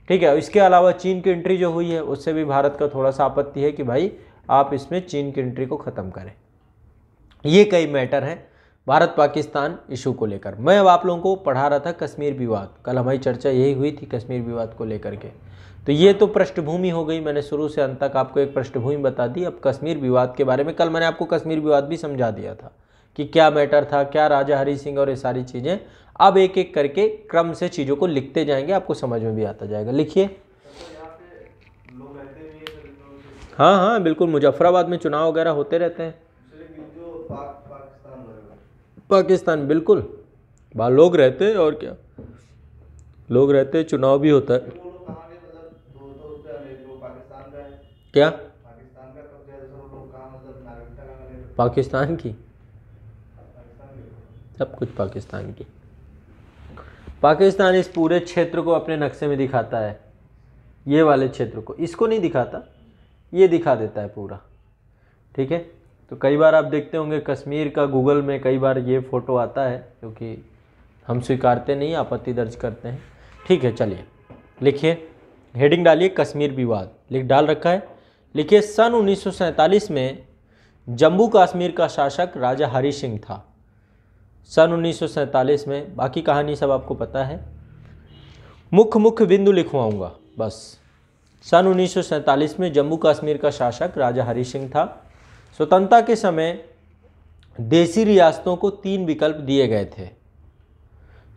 Speaker 1: ठीक है। इसके अलावा चीन की एंट्री जो हुई है उससे भी भारत का थोड़ा सा आपत्ति है कि भाई आप इसमें चीन की एंट्री को ख़त्म करें। ये कई मैटर हैं भारत पाकिस्तान इशू को लेकर। मैं अब आप लोगों को पढ़ा रहा था कश्मीर विवाद, कल हमारी चर्चा यही हुई थी कश्मीर विवाद को लेकर के। तो ये तो पृष्ठभूमि हो गई, मैंने शुरू से अंत तक आपको एक पृष्ठभूमि बता दी। अब कश्मीर विवाद के बारे में कल मैंने आपको कश्मीर विवाद भी समझा दिया था कि क्या मैटर था, क्या राजा हरि सिंह और ये सारी चीज़ें। अब एक एक करके क्रम से चीज़ों को लिखते जाएंगे, आपको समझ में भी आता जाएगा। लिखिए। हाँ हाँ बिल्कुल, मुजफ्फराबाद में चुनाव वगैरह होते रहते हैं। पाकिस्तान बिल्कुल, वहाँ लोग रहते हैं और क्या, लोग रहते हैं, चुनाव भी होता है। क्या पाकिस्तान की, सब कुछ पाकिस्तान की। पाकिस्तान इस पूरे क्षेत्र को अपने नक्शे में दिखाता है, ये वाले क्षेत्र को, इसको नहीं दिखाता, ये दिखा देता है पूरा। ठीक है, तो कई बार आप देखते होंगे कश्मीर का गूगल में कई बार ये फ़ोटो आता है, क्योंकि हम स्वीकारते नहीं, आपत्ति दर्ज करते हैं। ठीक है, चलिए लिखिए, हेडिंग डालिए कश्मीर विवाद, लिख डाल रखा है। लिखिए, सन 1947 में जम्मू कश्मीर का शासक राजा हरि सिंह था। सन 1947 में, बाकी कहानी सब आपको पता है, मुख्य बिंदु लिखवाऊंगा बस। सन 1947 में जम्मू कश्मीर का शासक राजा हरि सिंह था। स्वतंत्रता के समय देसी रियासतों को 3 विकल्प दिए गए थे।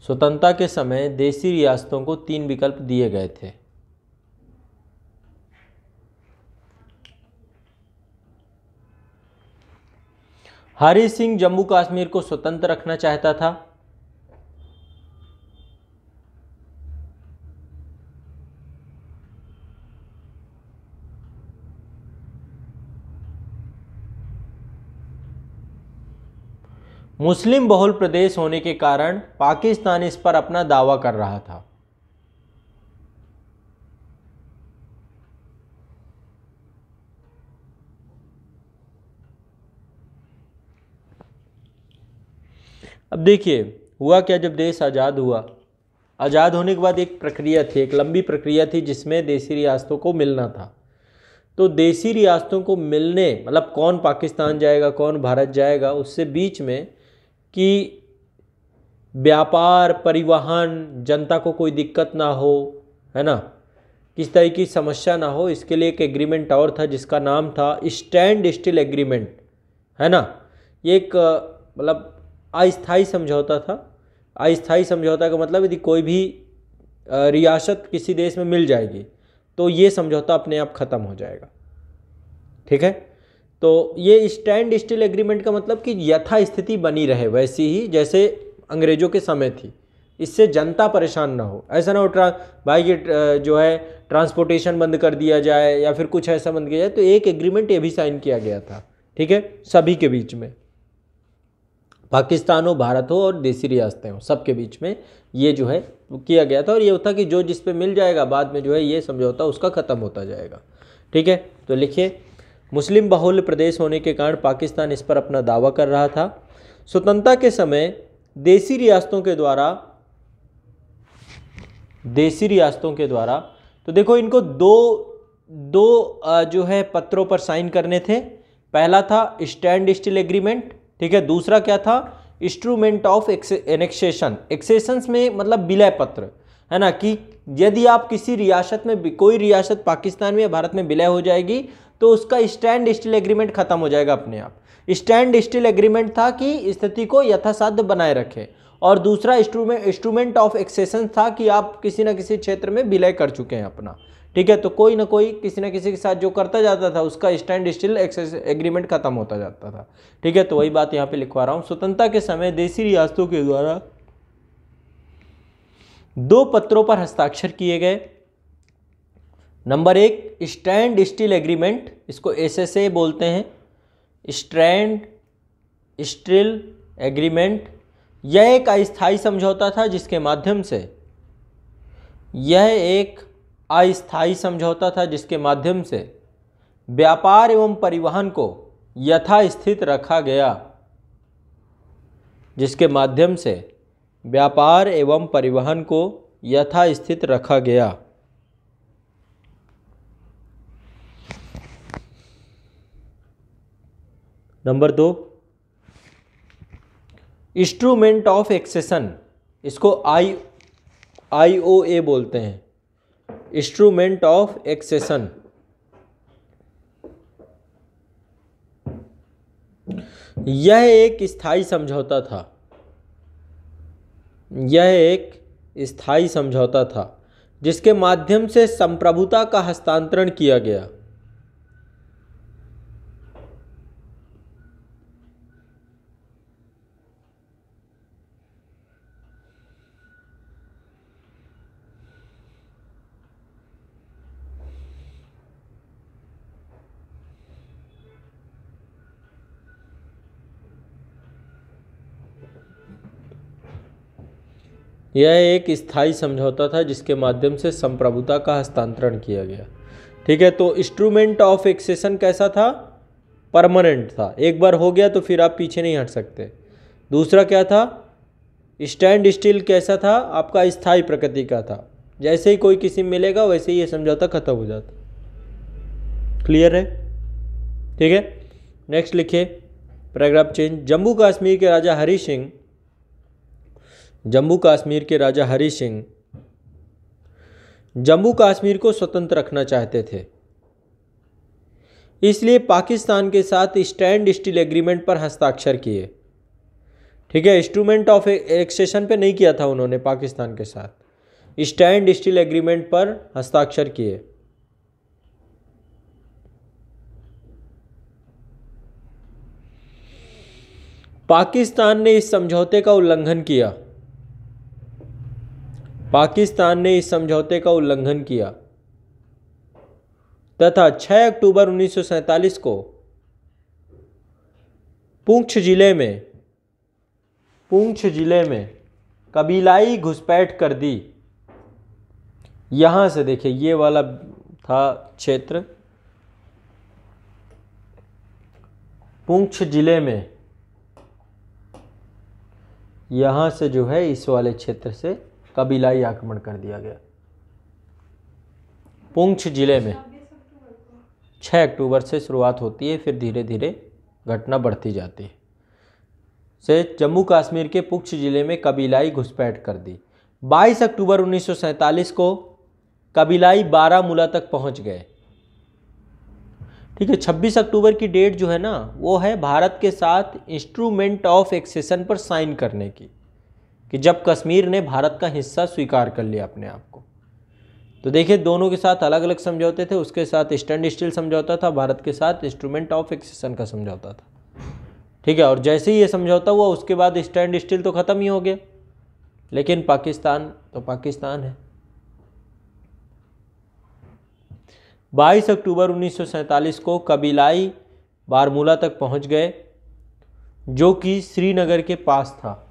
Speaker 1: स्वतंत्रता के समय देसी रियासतों को 3 विकल्प दिए गए थे। हरि सिंह जम्मू कश्मीर को स्वतंत्र रखना चाहता था। मुस्लिम बहुल प्रदेश होने के कारण पाकिस्तान इस पर अपना दावा कर रहा था। अब देखिए हुआ क्या, जब देश आज़ाद हुआ, आज़ाद होने के बाद एक प्रक्रिया थी, एक लंबी प्रक्रिया थी जिसमें देसी रियासतों को मिलना था। तो देसी रियासतों को मिलने, मतलब कौन पाकिस्तान जाएगा कौन भारत जाएगा, उससे बीच में कि व्यापार, परिवहन, जनता को कोई दिक्कत ना हो, है ना, किस तरह की समस्या ना हो, इसके लिए एक एग्रीमेंट और था जिसका नाम था स्टैंड स्टिल एग्रीमेंट, है ना। ये एक मतलब अस्थायी समझौता था। अस्थायी समझौता का मतलब यदि कोई भी रियासत किसी देश में मिल जाएगी तो ये समझौता अपने आप ख़त्म हो जाएगा। ठीक है, तो ये स्टैंड स्टिल एग्रीमेंट का मतलब कि यथास्थिति बनी रहे वैसी ही जैसे अंग्रेजों के समय थी, इससे जनता परेशान ना हो। ऐसा ना हो भाई ये जो है ट्रांसपोर्टेशन बंद कर दिया जाए या फिर कुछ ऐसा बंद किया जाए। तो एक एग्रीमेंट ये भी साइन किया गया था, ठीक है, सभी के बीच में, पाकिस्तान हो, भारत हो और देसी रियासतें हो, सबके बीच में ये जो है किया गया था। और ये होता कि जो जिस पे मिल जाएगा बाद में जो है ये समझौता उसका ख़त्म होता जाएगा। ठीक है, तो लिखिए, मुस्लिम बहुल प्रदेश होने के कारण पाकिस्तान इस पर अपना दावा कर रहा था। स्वतंत्रता के समय देसी रियासतों के द्वारा तो देखो इनको दो जो है पत्रों पर साइन करने थे। पहला था स्टैंड स्टिल एग्रीमेंट, ठीक है। दूसरा क्या था, इंस्ट्रूमेंट ऑफ एनेक्सेशन। एक्सेशंस में मतलब विलय पत्र, है ना, कि यदि आप किसी रियासत में, कोई रियासत पाकिस्तान में या भारत में विलय हो जाएगी तो उसका स्टैंड स्टिल एग्रीमेंट खत्म हो जाएगा अपने आप। स्टैंड स्टिल एग्रीमेंट था कि स्थिति को यथासाध्य बनाए रखे, और दूसरा इंस्ट्रूमेंट ऑफ एक्सेशन था कि आप किसी न किसी क्षेत्र में विलय कर चुके हैं अपना। ठीक है, तो कोई ना कोई किसी न किसी के साथ जो करता जाता था उसका स्टैंड स्टिल एग्रीमेंट खत्म होता जाता था। ठीक है, तो वही बात यहाँ पे लिखवा रहा हूँ। स्वतंत्रता के समय देसी रियासतों के द्वारा दो पत्रों पर हस्ताक्षर किए गए। नंबर 1 स्टैंड स्टिल एग्रीमेंट, इसको SSA बोलते हैं, स्टैंड स्टिल एग्रीमेंट। यह एक अस्थायी समझौता था जिसके माध्यम से व्यापार एवं परिवहन को यथास्थित रखा गया। नंबर 2 इंस्ट्रूमेंट ऑफ एक्सेशन, इसको IOA बोलते हैं, इंस्ट्रूमेंट ऑफ एक्सेशन। यह एक स्थायी समझौता था जिसके माध्यम से संप्रभुता का हस्तांतरण किया गया। यह एक स्थायी समझौता था जिसके माध्यम से संप्रभुता का हस्तांतरण किया गया। ठीक है, तो इंस्ट्रूमेंट ऑफ एक्सेशन कैसा था, परमानेंट था, एक बार हो गया तो फिर आप पीछे नहीं हट सकते। दूसरा क्या था, स्टैंड स्टिल कैसा था, आपका स्थायी प्रकृति का था, जैसे ही कोई किसी में मिलेगा वैसे ही ये समझौता खत्म हो जाता। क्लियर है? ठीक है, नेक्स्ट लिखिए पैराग्राफ चेंज। जम्मू कश्मीर के राजा हरि सिंह जम्मू कश्मीर को स्वतंत्र रखना चाहते थे, इसलिए पाकिस्तान के साथ स्टैंड स्टिल एग्रीमेंट पर हस्ताक्षर किए। ठीक है, इंस्ट्रूमेंट ऑफ एक्सेशन पे नहीं किया था उन्होंने, पाकिस्तान के साथ स्टैंड स्टिल एग्रीमेंट पर हस्ताक्षर किए। पाकिस्तान ने इस समझौते का उल्लंघन किया तथा 6 अक्टूबर 1947 को पुंछ जिले में कबीलाई घुसपैठ कर दी। यहां से देखिए ये वाला था क्षेत्र, पुंछ जिले में, यहां से जो है इस वाले क्षेत्र से कबीलाई आक्रमण कर दिया गया। पुंछ जिले में 6 अक्टूबर से शुरुआत होती है, फिर धीरे धीरे घटना बढ़ती जाती है। से जम्मू कश्मीर के पुंछ जिले में कबीलाई घुसपैठ कर दी। 22 अक्टूबर 1947 को कबीलाई बारामूला तक पहुंच गए। ठीक है, 26 अक्टूबर की डेट जो है ना, वो है भारत के साथ इंस्ट्रूमेंट ऑफ एक्सेशन पर साइन करने की। कि जब कश्मीर ने भारत का हिस्सा स्वीकार कर लिया अपने आप को। तो देखिए दोनों के साथ अलग अलग समझौते थे, उसके साथ स्टैंड स्टिल समझौता था, भारत के साथ इंस्ट्रूमेंट ऑफ एक्सेशन का समझौता था, ठीक है। और जैसे ही ये समझौता हुआ उसके बाद स्टैंड स्टिल तो ख़त्म ही हो गया, लेकिन पाकिस्तान तो पाकिस्तान है। 22 अक्टूबर 1947 को कबीलाई बारमूला तक पहुंच गए, जो कि श्रीनगर के पास था।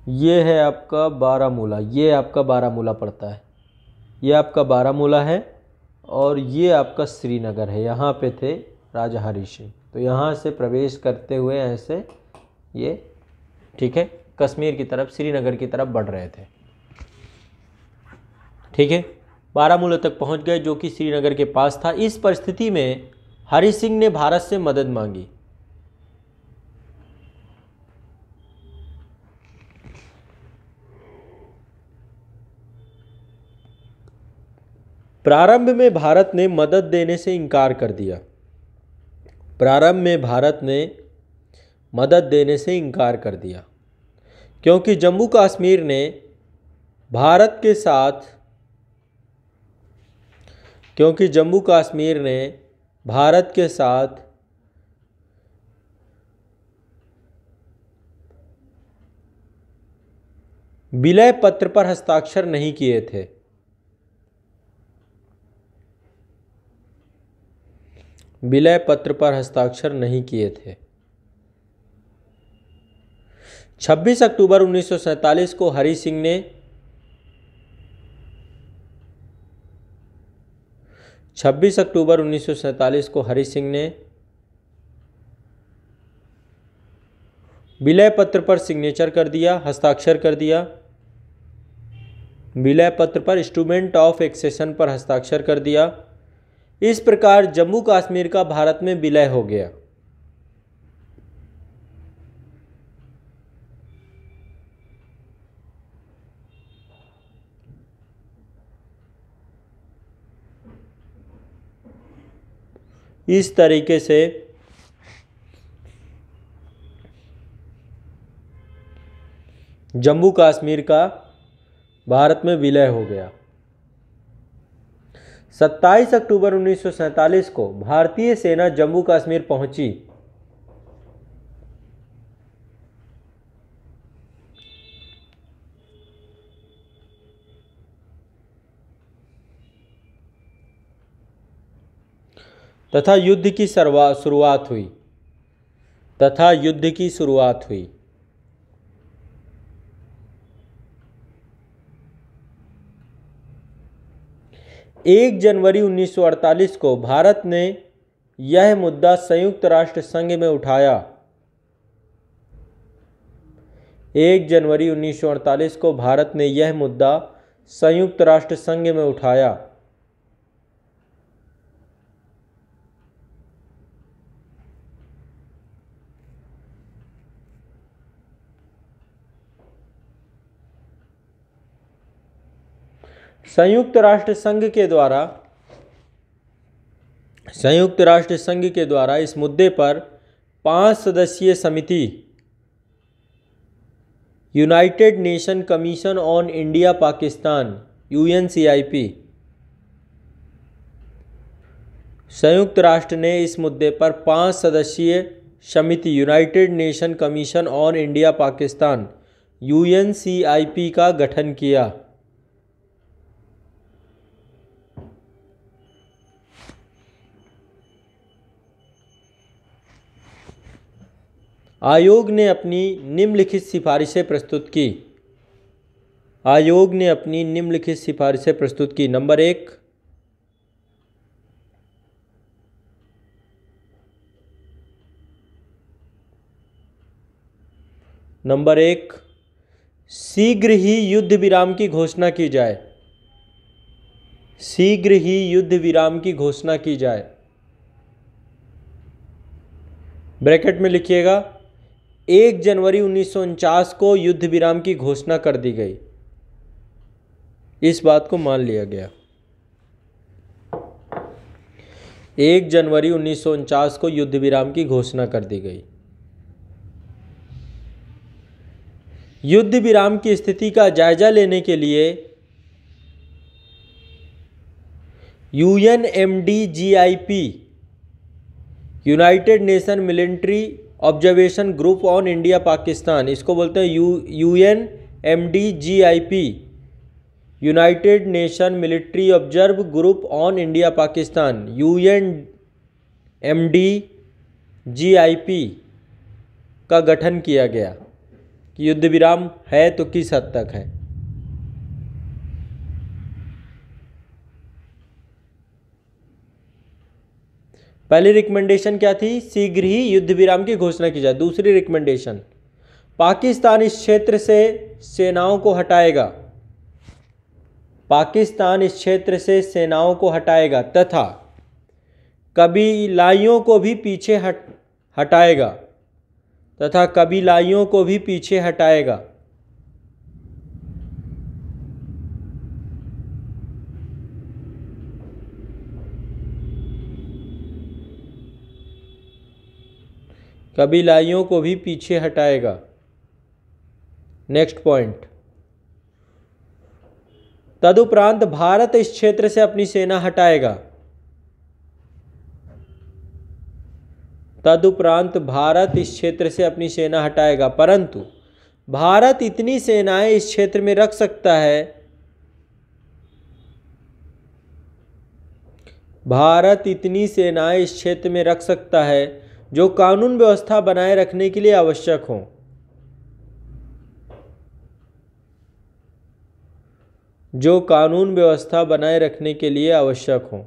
Speaker 1: ये है आपका बारामूला, ये आपका बारामूला पड़ता है, ये आपका बारामूला है और ये आपका श्रीनगर है। यहाँ पे थे राजा हरि सिंह, तो यहाँ से प्रवेश करते हुए ऐसे ये, ठीक है, कश्मीर की तरफ, श्रीनगर की तरफ बढ़ रहे थे, ठीक है। बारामूला तक पहुँच गए, जो कि श्रीनगर के पास था। इस परिस्थिति में हरि सिंह ने भारत से मदद मांगी। प्रारंभ में भारत ने मदद देने से इनकार कर दिया। प्रारंभ में भारत ने मदद देने से इनकार कर दिया क्योंकि जम्मू कश्मीर ने भारत के साथ विलय पत्र पर हस्ताक्षर नहीं किए थे। विलय पत्र पर हस्ताक्षर नहीं किए थे। 26 अक्टूबर 1947 को हरि सिंह ने 26 अक्टूबर 1947 को हरि सिंह ने विलय पत्र पर सिग्नेचर कर दिया, हस्ताक्षर कर दिया। विलय पत्र पर, इंस्ट्रूमेंट ऑफ एक्सेशन पर हस्ताक्षर कर दिया। इस प्रकार जम्मू कश्मीर का भारत में विलय हो गया। इस तरीके से जम्मू कश्मीर का भारत में विलय हो गया। 27 अक्टूबर 1947 को भारतीय सेना जम्मू कश्मीर पहुंची। तथा युद्ध की शुरुआत हुई। 1 जनवरी 1948 को भारत ने यह मुद्दा संयुक्त राष्ट्र संघ में उठाया। 1 जनवरी 1948 को भारत ने यह मुद्दा संयुक्त राष्ट्र संघ में उठाया। संयुक्त राष्ट्र संघ के द्वारा इस मुद्दे पर 5 सदस्यीय समिति United nation commission on India Pakistan UNCIP, संयुक्त राष्ट्र ने इस मुद्दे पर 5 सदस्यीय समिति United nation commission on India Pakistan UNCIP का गठन किया। आयोग ने अपनी निम्नलिखित सिफारिशें प्रस्तुत की। नंबर 1, शीघ्र ही युद्ध विराम की घोषणा की जाए। ब्रैकेट में लिखिएगा, 1 जनवरी 1949 को युद्ध विराम की घोषणा कर दी गई। इस बात को मान लिया गया। 1 जनवरी 1949 को युद्ध विराम की घोषणा कर दी गई। युद्ध विराम की स्थिति का जायजा लेने के लिए UNMDGIP United nation military observation group on India Pakistan, इसको बोलते हैं UNMDGIP United nation military observe group on India Pakistan, UNMDGIP का गठन किया गया कि युद्ध विराम है तो किस हद तक है। पहली रिकमेंडेशन क्या थी? शीघ्र ही युद्ध विराम की घोषणा की जाए। दूसरी रिकमेंडेशन, पाकिस्तान इस क्षेत्र से सेनाओं को हटाएगा, पाकिस्तान इस क्षेत्र से सेनाओं को हटाएगा तथा कबीलाइयों को भी पीछे हटाएगा तथा कबीलाइयों को भी पीछे हटाएगा। कबीलाइयों को भी पीछे हटाएगा। नेक्स्ट पॉइंट, तदुपरांत भारत इस क्षेत्र से अपनी सेना हटाएगा, तदुपरांत भारत इस क्षेत्र से अपनी सेना हटाएगा, परंतु भारत इतनी सेनाएं इस क्षेत्र में रख सकता है, भारत इतनी सेनाएं इस क्षेत्र में रख सकता है जो कानून व्यवस्था बनाए रखने के लिए आवश्यक हों, जो कानून व्यवस्था बनाए रखने के लिए आवश्यक हों।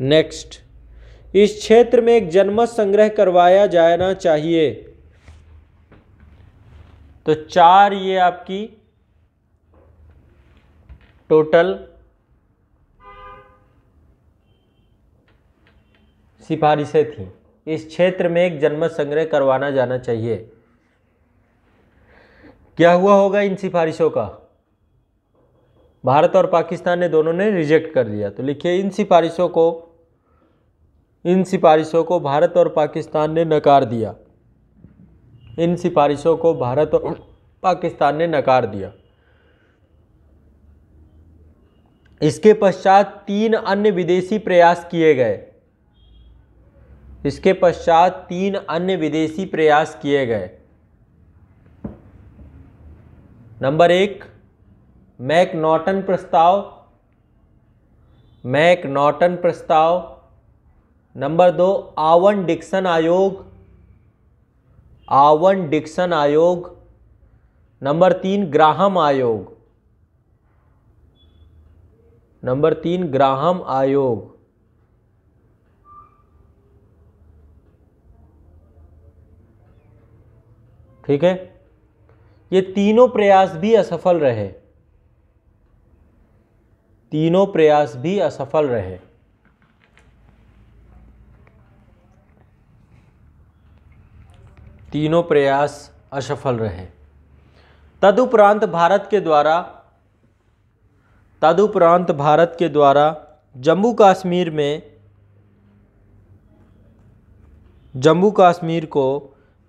Speaker 1: नेक्स्ट, इस क्षेत्र में एक जनमत संग्रह करवाया जाना चाहिए। तो 4 ये आपकी टोटल सिफारिशें थी। इस क्षेत्र में एक जनमत संग्रह करवाना जाना चाहिए। क्या हुआ होगा इन सिफारिशों का? भारत और पाकिस्तान ने दोनों ने रिजेक्ट कर दिया। तो लिखिए, इन सिफारिशों को भारत और पाकिस्तान ने नकार दिया। इन सिफारिशों को भारत और पाकिस्तान ने नकार दिया। इसके पश्चात 3 अन्य विदेशी प्रयास किए गए। इसके पश्चात 3 अन्य विदेशी प्रयास किए गए। नंबर 1, मैकनॉटन प्रस्ताव, मैकनॉटन प्रस्ताव। नंबर 2, आवन डिक्सन आयोग, आवन डिक्सन आयोग। नंबर 3, ग्राहम आयोग, नंबर 3, ग्राहम आयोग। ठीक है, ये तीनों प्रयास भी असफल रहे, तीनों प्रयास भी असफल रहे। तीनों प्रयास असफल रहे। तदुपरांत भारत के द्वारा जम्मू कश्मीर को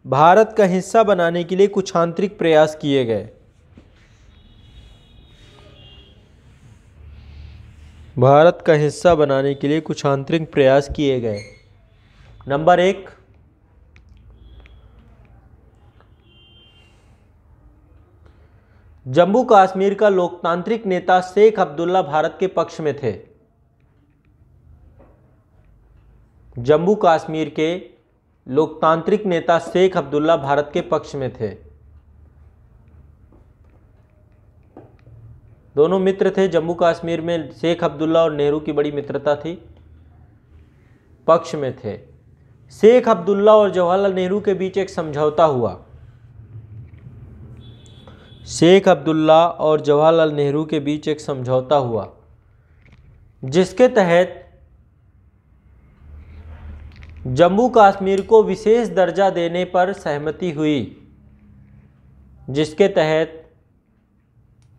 Speaker 1: भारत का हिस्सा बनाने के लिए कुछ आंतरिक प्रयास किए गए। भारत का हिस्सा बनाने के लिए कुछ आंतरिक प्रयास किए गए। नंबर 1, जम्मू कश्मीर का लोकतांत्रिक नेता शेख अब्दुल्ला भारत के पक्ष में थे। जम्मू कश्मीर के लोकतांत्रिक नेता शेख अब्दुल्ला भारत के पक्ष में थे। दोनों मित्र थे। जम्मू कश्मीर में शेख अब्दुल्ला और नेहरू की बड़ी मित्रता थी, पक्ष में थे। शेख अब्दुल्ला और जवाहरलाल नेहरू के बीच एक समझौता हुआ। शेख अब्दुल्ला और जवाहरलाल नेहरू के बीच एक समझौता हुआ जिसके तहत जम्मू कश्मीर को विशेष दर्जा देने पर सहमति हुई, जिसके तहत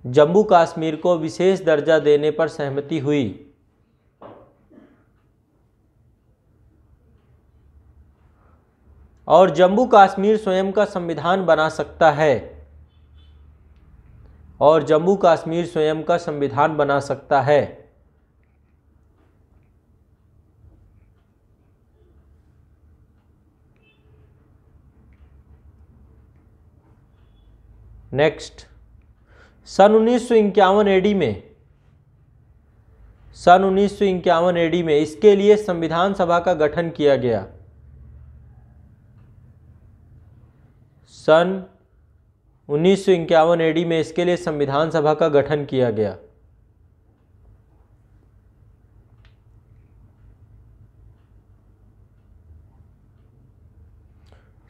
Speaker 1: जम्मू कश्मीर को विशेष दर्जा देने पर सहमति हुई। और जम्मू कश्मीर स्वयं का संविधान बना सकता है, और जम्मू कश्मीर स्वयं का संविधान बना सकता है। नेक्स्ट, सन 1951 एडी में, सन 1951 एडी में इसके लिए संविधान सभा का गठन किया गया। सन 1951 एडी में इसके लिए संविधान सभा का गठन किया गया।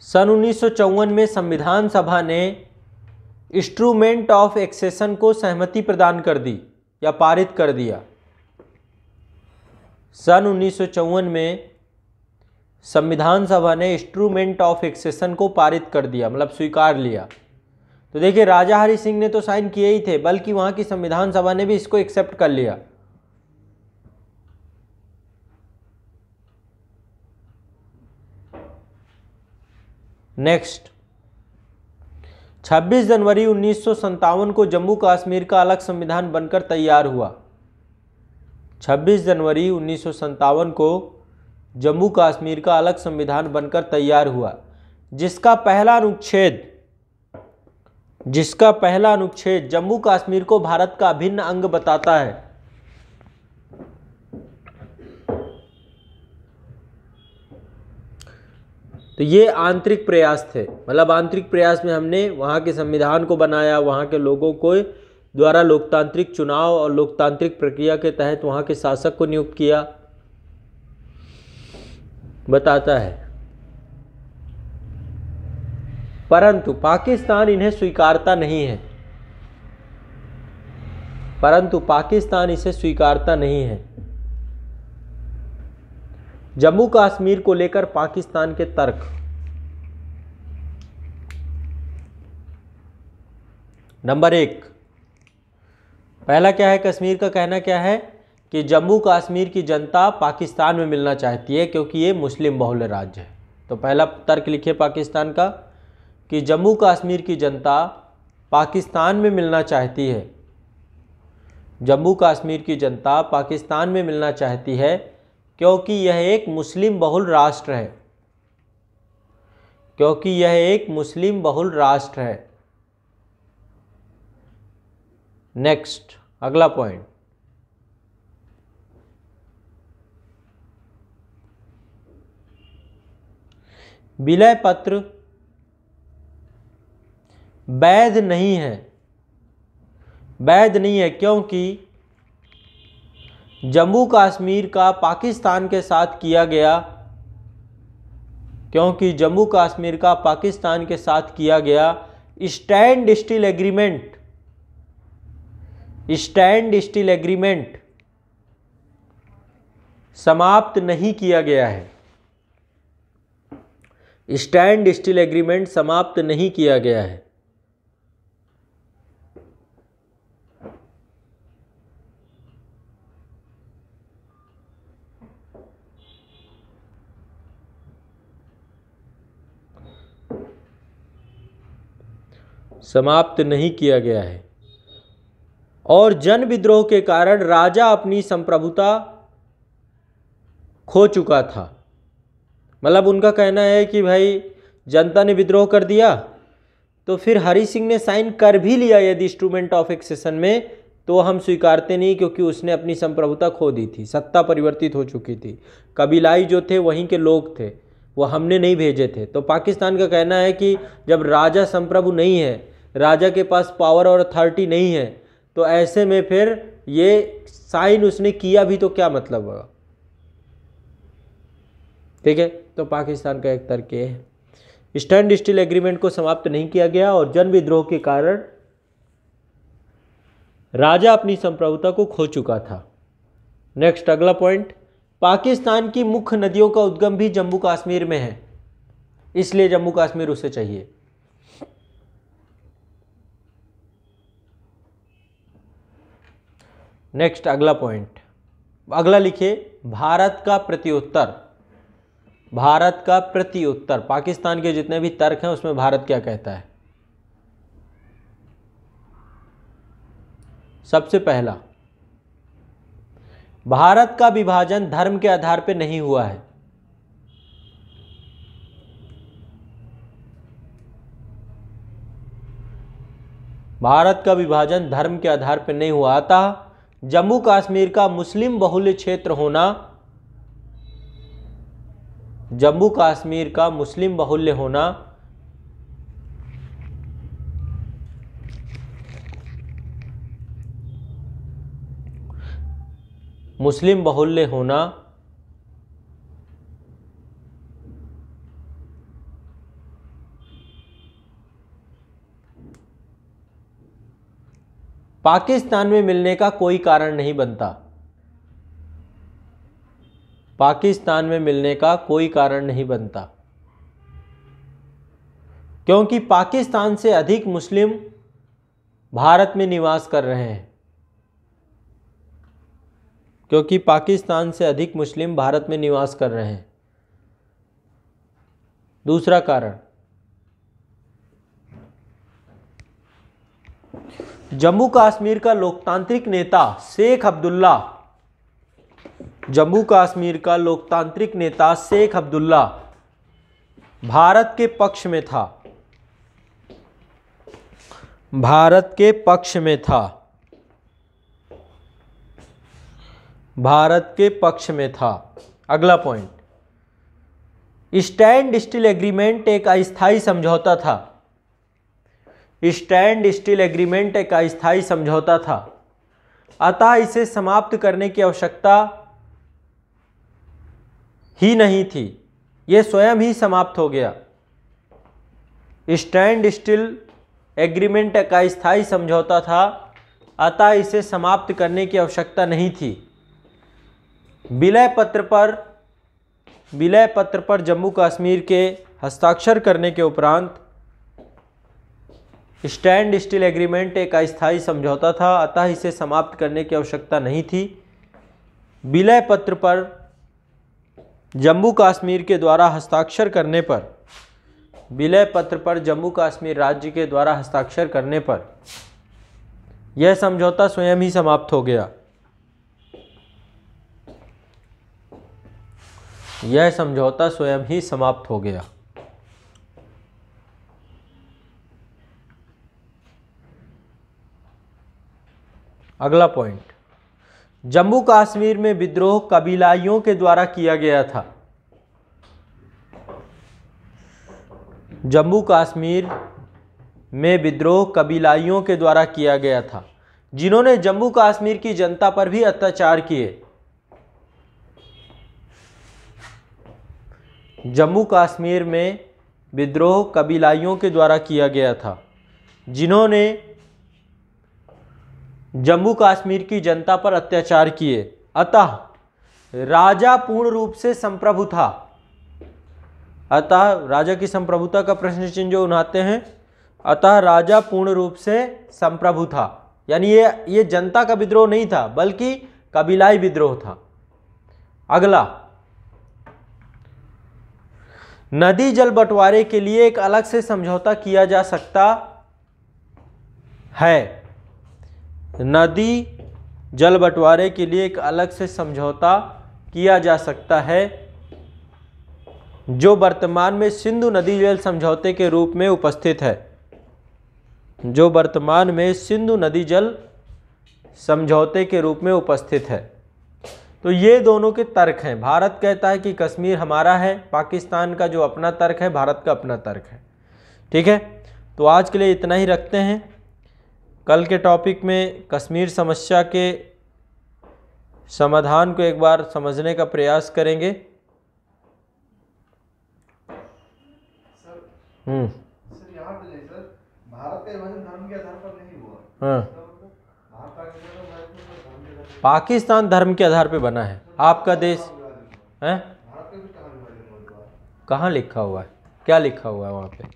Speaker 1: सन 1954 में संविधान सभा ने इंस्ट्रूमेंट ऑफ एक्सेशन को सहमति प्रदान कर दी या पारित कर दिया। सन 1954 में संविधान सभा ने इंस्ट्रूमेंट ऑफ एक्सेशन को पारित कर दिया, मतलब स्वीकार लिया। तो देखिए राजा हरि सिंह ने तो साइन किए ही थे, बल्कि वहां की संविधान सभा ने भी इसको एक्सेप्ट कर लिया। नेक्स्ट, 26 जनवरी 1957 को जम्मू कश्मीर का अलग संविधान बनकर तैयार हुआ। 26 जनवरी 1957 को जम्मू कश्मीर का अलग संविधान बनकर तैयार हुआ, जिसका पहला अनुच्छेद जम्मू कश्मीर को भारत का अभिन्न अंग बताता है। तो ये आंतरिक प्रयास थे, मतलब आंतरिक प्रयास में हमने वहाँ के संविधान को बनाया, वहाँ के लोगों को द्वारा लोकतांत्रिक चुनाव और लोकतांत्रिक प्रक्रिया के तहत वहाँ के शासक को नियुक्त किया, बताता है। परंतु पाकिस्तान इन्हें स्वीकारता नहीं है, परंतु पाकिस्तान इसे स्वीकारता नहीं है। जम्मू कश्मीर को लेकर पाकिस्तान के तर्क। नंबर 1, पहला क्या है, कश्मीर का कहना क्या है कि जम्मू कश्मीर की जनता पाकिस्तान में मिलना चाहती है क्योंकि ये मुस्लिम बहुल राज्य है। तो पहला तर्क लिखिए पाकिस्तान का कि जम्मू कश्मीर की जनता पाकिस्तान में मिलना चाहती है। जम्मू कश्मीर की जनता पाकिस्तान में मिलना चाहती है क्योंकि यह एक मुस्लिम बहुल राष्ट्र है, क्योंकि यह एक मुस्लिम बहुल राष्ट्र है। नेक्स्ट, अगला पॉइंट, विलय पत्र वैध नहीं है, वैध नहीं है क्योंकि जम्मू कश्मीर का पाकिस्तान के साथ किया गया, क्योंकि जम्मू कश्मीर का पाकिस्तान के साथ किया गया stand still agreement, stand still agreement समाप्त नहीं किया गया है। स्टैंड स्टिल एग्रीमेंट समाप्त नहीं किया गया है। समाप्त नहीं किया गया है और जन विद्रोह के कारण राजा अपनी संप्रभुता खो चुका था। मतलब उनका कहना है कि भाई जनता ने विद्रोह कर दिया तो फिर हरि सिंह ने साइन कर भी लिया यदि इंस्ट्रूमेंट ऑफ एक्सेशन में, तो हम स्वीकारते नहीं क्योंकि उसने अपनी संप्रभुता खो दी थी, सत्ता परिवर्तित हो चुकी थी, कबीलाई जो थे वहीं के लोग थे, वो हमने नहीं भेजे थे। तो पाकिस्तान का कहना है कि जब राजा संप्रभु नहीं है, राजा के पास पावर और अथॉरिटी नहीं है, तो ऐसे में फिर ये साइन उसने किया भी तो क्या मतलब होगा। ठीक है, तो पाकिस्तान का एक तर्क ये है, स्टैंड स्टिल एग्रीमेंट को समाप्त नहीं किया गया और जन विद्रोह के कारण राजा अपनी संप्रभुता को खो चुका था। नेक्स्ट, अगला पॉइंट, पाकिस्तान की मुख्य नदियों का उद्गम भी जम्मू कश्मीर में है, इसलिए जम्मू कश्मीर उसे चाहिए। नेक्स्ट, अगला पॉइंट, अगला लिखिए, भारत का प्रत्युत्तर। भारत का प्रति उत्तर, पाकिस्तान के जितने भी तर्क हैं उसमें भारत क्या कहता है? सबसे पहला, भारत का विभाजन धर्म के आधार पर नहीं हुआ है। भारत का विभाजन धर्म के आधार पर नहीं हुआ, अतः जम्मू कश्मीर का मुस्लिम बहुल्य क्षेत्र होना, जम्मू कश्मीर का मुस्लिम बहुल्य होना मुस्लिम बहुल्य होना पाकिस्तान में मिलने का कोई कारण नहीं बनता। पाकिस्तान में मिलने का कोई कारण नहीं बनता, क्योंकि पाकिस्तान से अधिक मुस्लिम भारत में निवास कर रहे हैं। क्योंकि पाकिस्तान से अधिक मुस्लिम भारत में निवास कर रहे हैं। दूसरा कारण, जम्मू कश्मीर का लोकतांत्रिक नेता शेख अब्दुल्ला, जम्मू कश्मीर का लोकतांत्रिक नेता शेख अब्दुल्ला भारत के पक्ष में था, भारत के पक्ष में था, भारत के पक्ष में था। अगला पॉइंट, स्टैंड स्टिल एग्रीमेंट एक अस्थायी समझौता था। स्टैंड स्टिल एग्रीमेंट एक अस्थायी समझौता था, अतः इसे समाप्त करने की आवश्यकता ही नहीं थी, यह स्वयं ही समाप्त हो गया। स्टैंड स्टिल एग्रीमेंट एक अस्थायी समझौता था, अतः इसे समाप्त करने की आवश्यकता नहीं थी। विलय पत्र पर जम्मू कश्मीर के हस्ताक्षर करने के उपरांत स्टैंड स्टिल एग्रीमेंट एक अस्थायी समझौता था, अतः इसे समाप्त करने की आवश्यकता नहीं थी। विलय पत्र पर जम्मू कश्मीर के द्वारा हस्ताक्षर करने पर, विलय पत्र पर जम्मू कश्मीर राज्य के द्वारा हस्ताक्षर करने पर यह समझौता स्वयं ही समाप्त हो गया। यह समझौता स्वयं ही समाप्त हो गया। अगला पॉइंट, जम्मू कश्मीर में विद्रोह कबीलाइयों के द्वारा किया गया था। जम्मू कश्मीर में विद्रोह कबीलाइयों के द्वारा किया गया था, जिन्होंने जम्मू कश्मीर की जनता पर भी अत्याचार किए। जम्मू कश्मीर में विद्रोह कबीलाइयों के द्वारा किया गया था, जिन्होंने जम्मू कश्मीर की जनता पर अत्याचार किए। अतः राजा पूर्ण रूप से संप्रभु था। अतः राजा की संप्रभुता का प्रश्न चिन्ह जो उठाते हैं, अतः राजा पूर्ण रूप से संप्रभु था, यानी ये जनता का विद्रोह नहीं था बल्कि कबीलाई विद्रोह था। अगला, नदी जल बंटवारे के लिए एक अलग से समझौता किया जा सकता है। नदी जल बंटवारे के लिए एक अलग से समझौता किया जा सकता है, जो वर्तमान में सिंधु नदी जल समझौते के रूप में उपस्थित है, जो वर्तमान में सिंधु नदी जल समझौते के रूप में उपस्थित है। तो ये दोनों के तर्क हैं। भारत कहता है कि कश्मीर हमारा है, पाकिस्तान का जो अपना तर्क है, भारत का अपना तर्क है। ठीक है, तो आज के लिए इतना ही रखते हैं। कल के टॉपिक में कश्मीर समस्या के समाधान को एक बार समझने का प्रयास करेंगे।
Speaker 2: सर यहाँ पे नहीं सर, भारत का विभाजन धर्म के आधार पर नहीं हुआ।
Speaker 1: हाँ, पाकिस्तान धर्म के आधार पे बना है। आपका देश है, कहाँ लिखा हुआ है, क्या लिखा हुआ है वहाँ पे?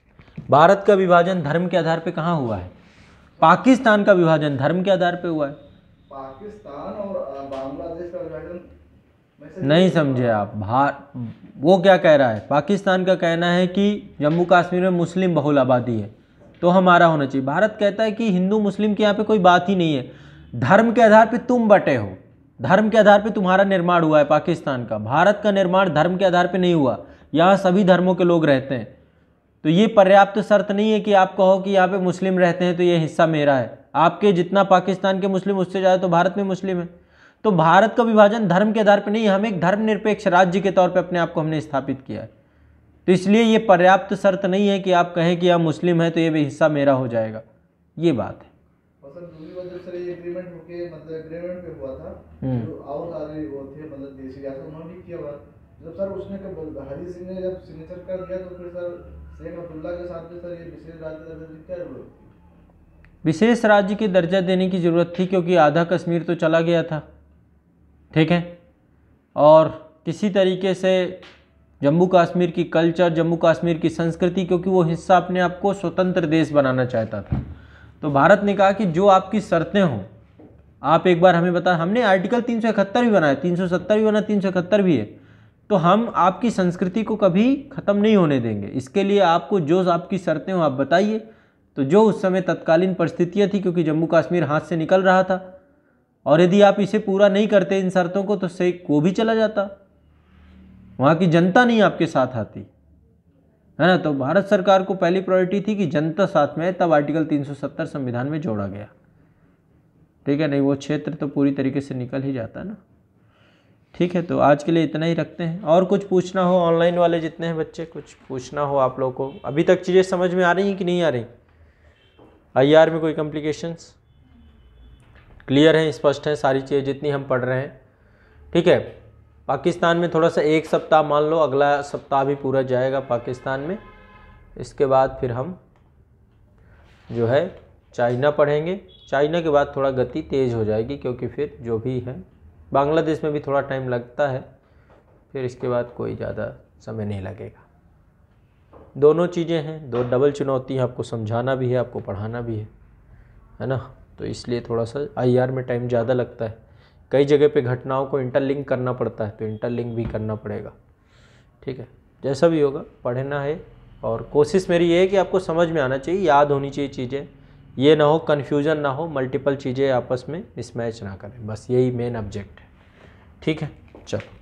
Speaker 1: भारत का विभाजन धर्म के आधार पे कहाँ हुआ है? पाकिस्तान का विभाजन धर्म के आधार पे हुआ है।
Speaker 2: पाकिस्तान और बांग्लादेश का विभाजन
Speaker 1: नहीं समझे आप। वो क्या कह रहा है, पाकिस्तान का कहना है कि जम्मू कश्मीर में मुस्लिम बहुल आबादी है तो हमारा होना चाहिए। भारत कहता है कि हिंदू मुस्लिम के यहाँ पे कोई बात ही नहीं है, धर्म के आधार पे तुम बटे हो, धर्म के आधार पे तुम्हारा निर्माण हुआ है पाकिस्तान का। भारत का निर्माण धर्म के आधार पे नहीं हुआ, यहाँ सभी धर्मों के लोग रहते हैं। तो ये पर्याप्त शर्त नहीं है कि आप कहो कि यहाँ पे मुस्लिम रहते हैं तो ये हिस्सा मेरा है। आपके जितना पाकिस्तान के मुस्लिम उससे ज़्यादा तो भारत में मुस्लिम है। तो भारत का विभाजन धर्म के आधार पर नहीं, हम एक धर्मनिरपेक्ष राज्य के तौर पर अपने आप को हमने स्थापित किया है। तो इसलिए ये पर्याप्त शर्त नहीं है कि आप कहें कि आप मुस्लिम हैं तो ये भी हिस्सा मेरा हो जाएगा, ये बात है।
Speaker 2: और सर दूसरी बात जब सर ये एग्रीमेंट होके मतलब एग्रीमेंट पे हुआ था, जो और सारे वो थे मतलब देशी रियासत उन्होंने भी किया हुआ, जब सर उसने हरी सिंह ने जब सिग्नेचर कर दिया तो फिर सर शेख अब्दुल्ला के साथ में सर ये विशेष राज्य दर्जा की क्या जरूरत थी?
Speaker 1: विशेष राज्य की दर्जा देने की ज़रूरत थी क्योंकि आधा कश्मीर तो चला गया था, ठीक है। और किसी तरीके से जम्मू कश्मीर की कल्चर, जम्मू कश्मीर की संस्कृति, क्योंकि वो हिस्सा अपने आप को स्वतंत्र देश बनाना चाहता था, तो भारत ने कहा कि जो आपकी शर्तें हों आप एक बार हमें बता। हमने आर्टिकल 371 भी बनाया, 370 भी बना, 371 भी है। तो हम आपकी संस्कृति को कभी ख़त्म नहीं होने देंगे, इसके लिए आपको जो आपकी शर्तें हो आप बताइए। तो जो उस समय तत्कालीन परिस्थितियाँ थी, क्योंकि जम्मू कश्मीर हाथ से निकल रहा था और यदि आप इसे पूरा नहीं करते इन शर्तों को तो शेख वो भी चला जाता, वहाँ की जनता नहीं आपके साथ आती, है ना। तो भारत सरकार को पहली प्रायोरिटी थी कि जनता साथ में है, तब आर्टिकल 370 संविधान में जोड़ा गया, ठीक है। नहीं वो क्षेत्र तो पूरी तरीके से निकल ही जाता है ना, ठीक है। तो आज के लिए इतना ही रखते हैं। और कुछ पूछना हो, ऑनलाइन वाले जितने हैं बच्चे, कुछ पूछना हो आप लोगों को, अभी तक चीज़ें समझ में आ रही हैं कि नहीं आ रही? IR में कोई कॉम्प्लिकेशंस? क्लियर है, स्पष्ट है सारी चीज़ें जितनी हम पढ़ रहे हैं, ठीक है। पाकिस्तान में थोड़ा सा एक सप्ताह मान लो, अगला सप्ताह भी पूरा जाएगा पाकिस्तान में, इसके बाद फिर हम जो है चाइना पढ़ेंगे। चाइना के बाद थोड़ा गति तेज़ हो जाएगी क्योंकि फिर जो भी है बांग्लादेश में भी थोड़ा टाइम लगता है, फिर इसके बाद कोई ज़्यादा समय नहीं लगेगा। दोनों चीज़ें हैं, दो डबल चुनौती है, आपको समझाना भी है, आपको पढ़ाना भी है ना। तो इसलिए थोड़ा सा IR में टाइम ज़्यादा लगता है, कई जगह पे घटनाओं को इंटरलिंक करना पड़ता है, तो इंटरलिंक भी करना पड़ेगा, ठीक है। जैसा भी होगा पढ़ना है, और कोशिश मेरी ये है कि आपको समझ में आना चाहिए, याद होनी चाहिए चीज़ें, ये ना हो कन्फ्यूज़न ना हो, मल्टीपल चीज़ें आपस में मिसमैच ना करें, बस यही मेन ऑब्जेक्ट है, ठीक है। चलो।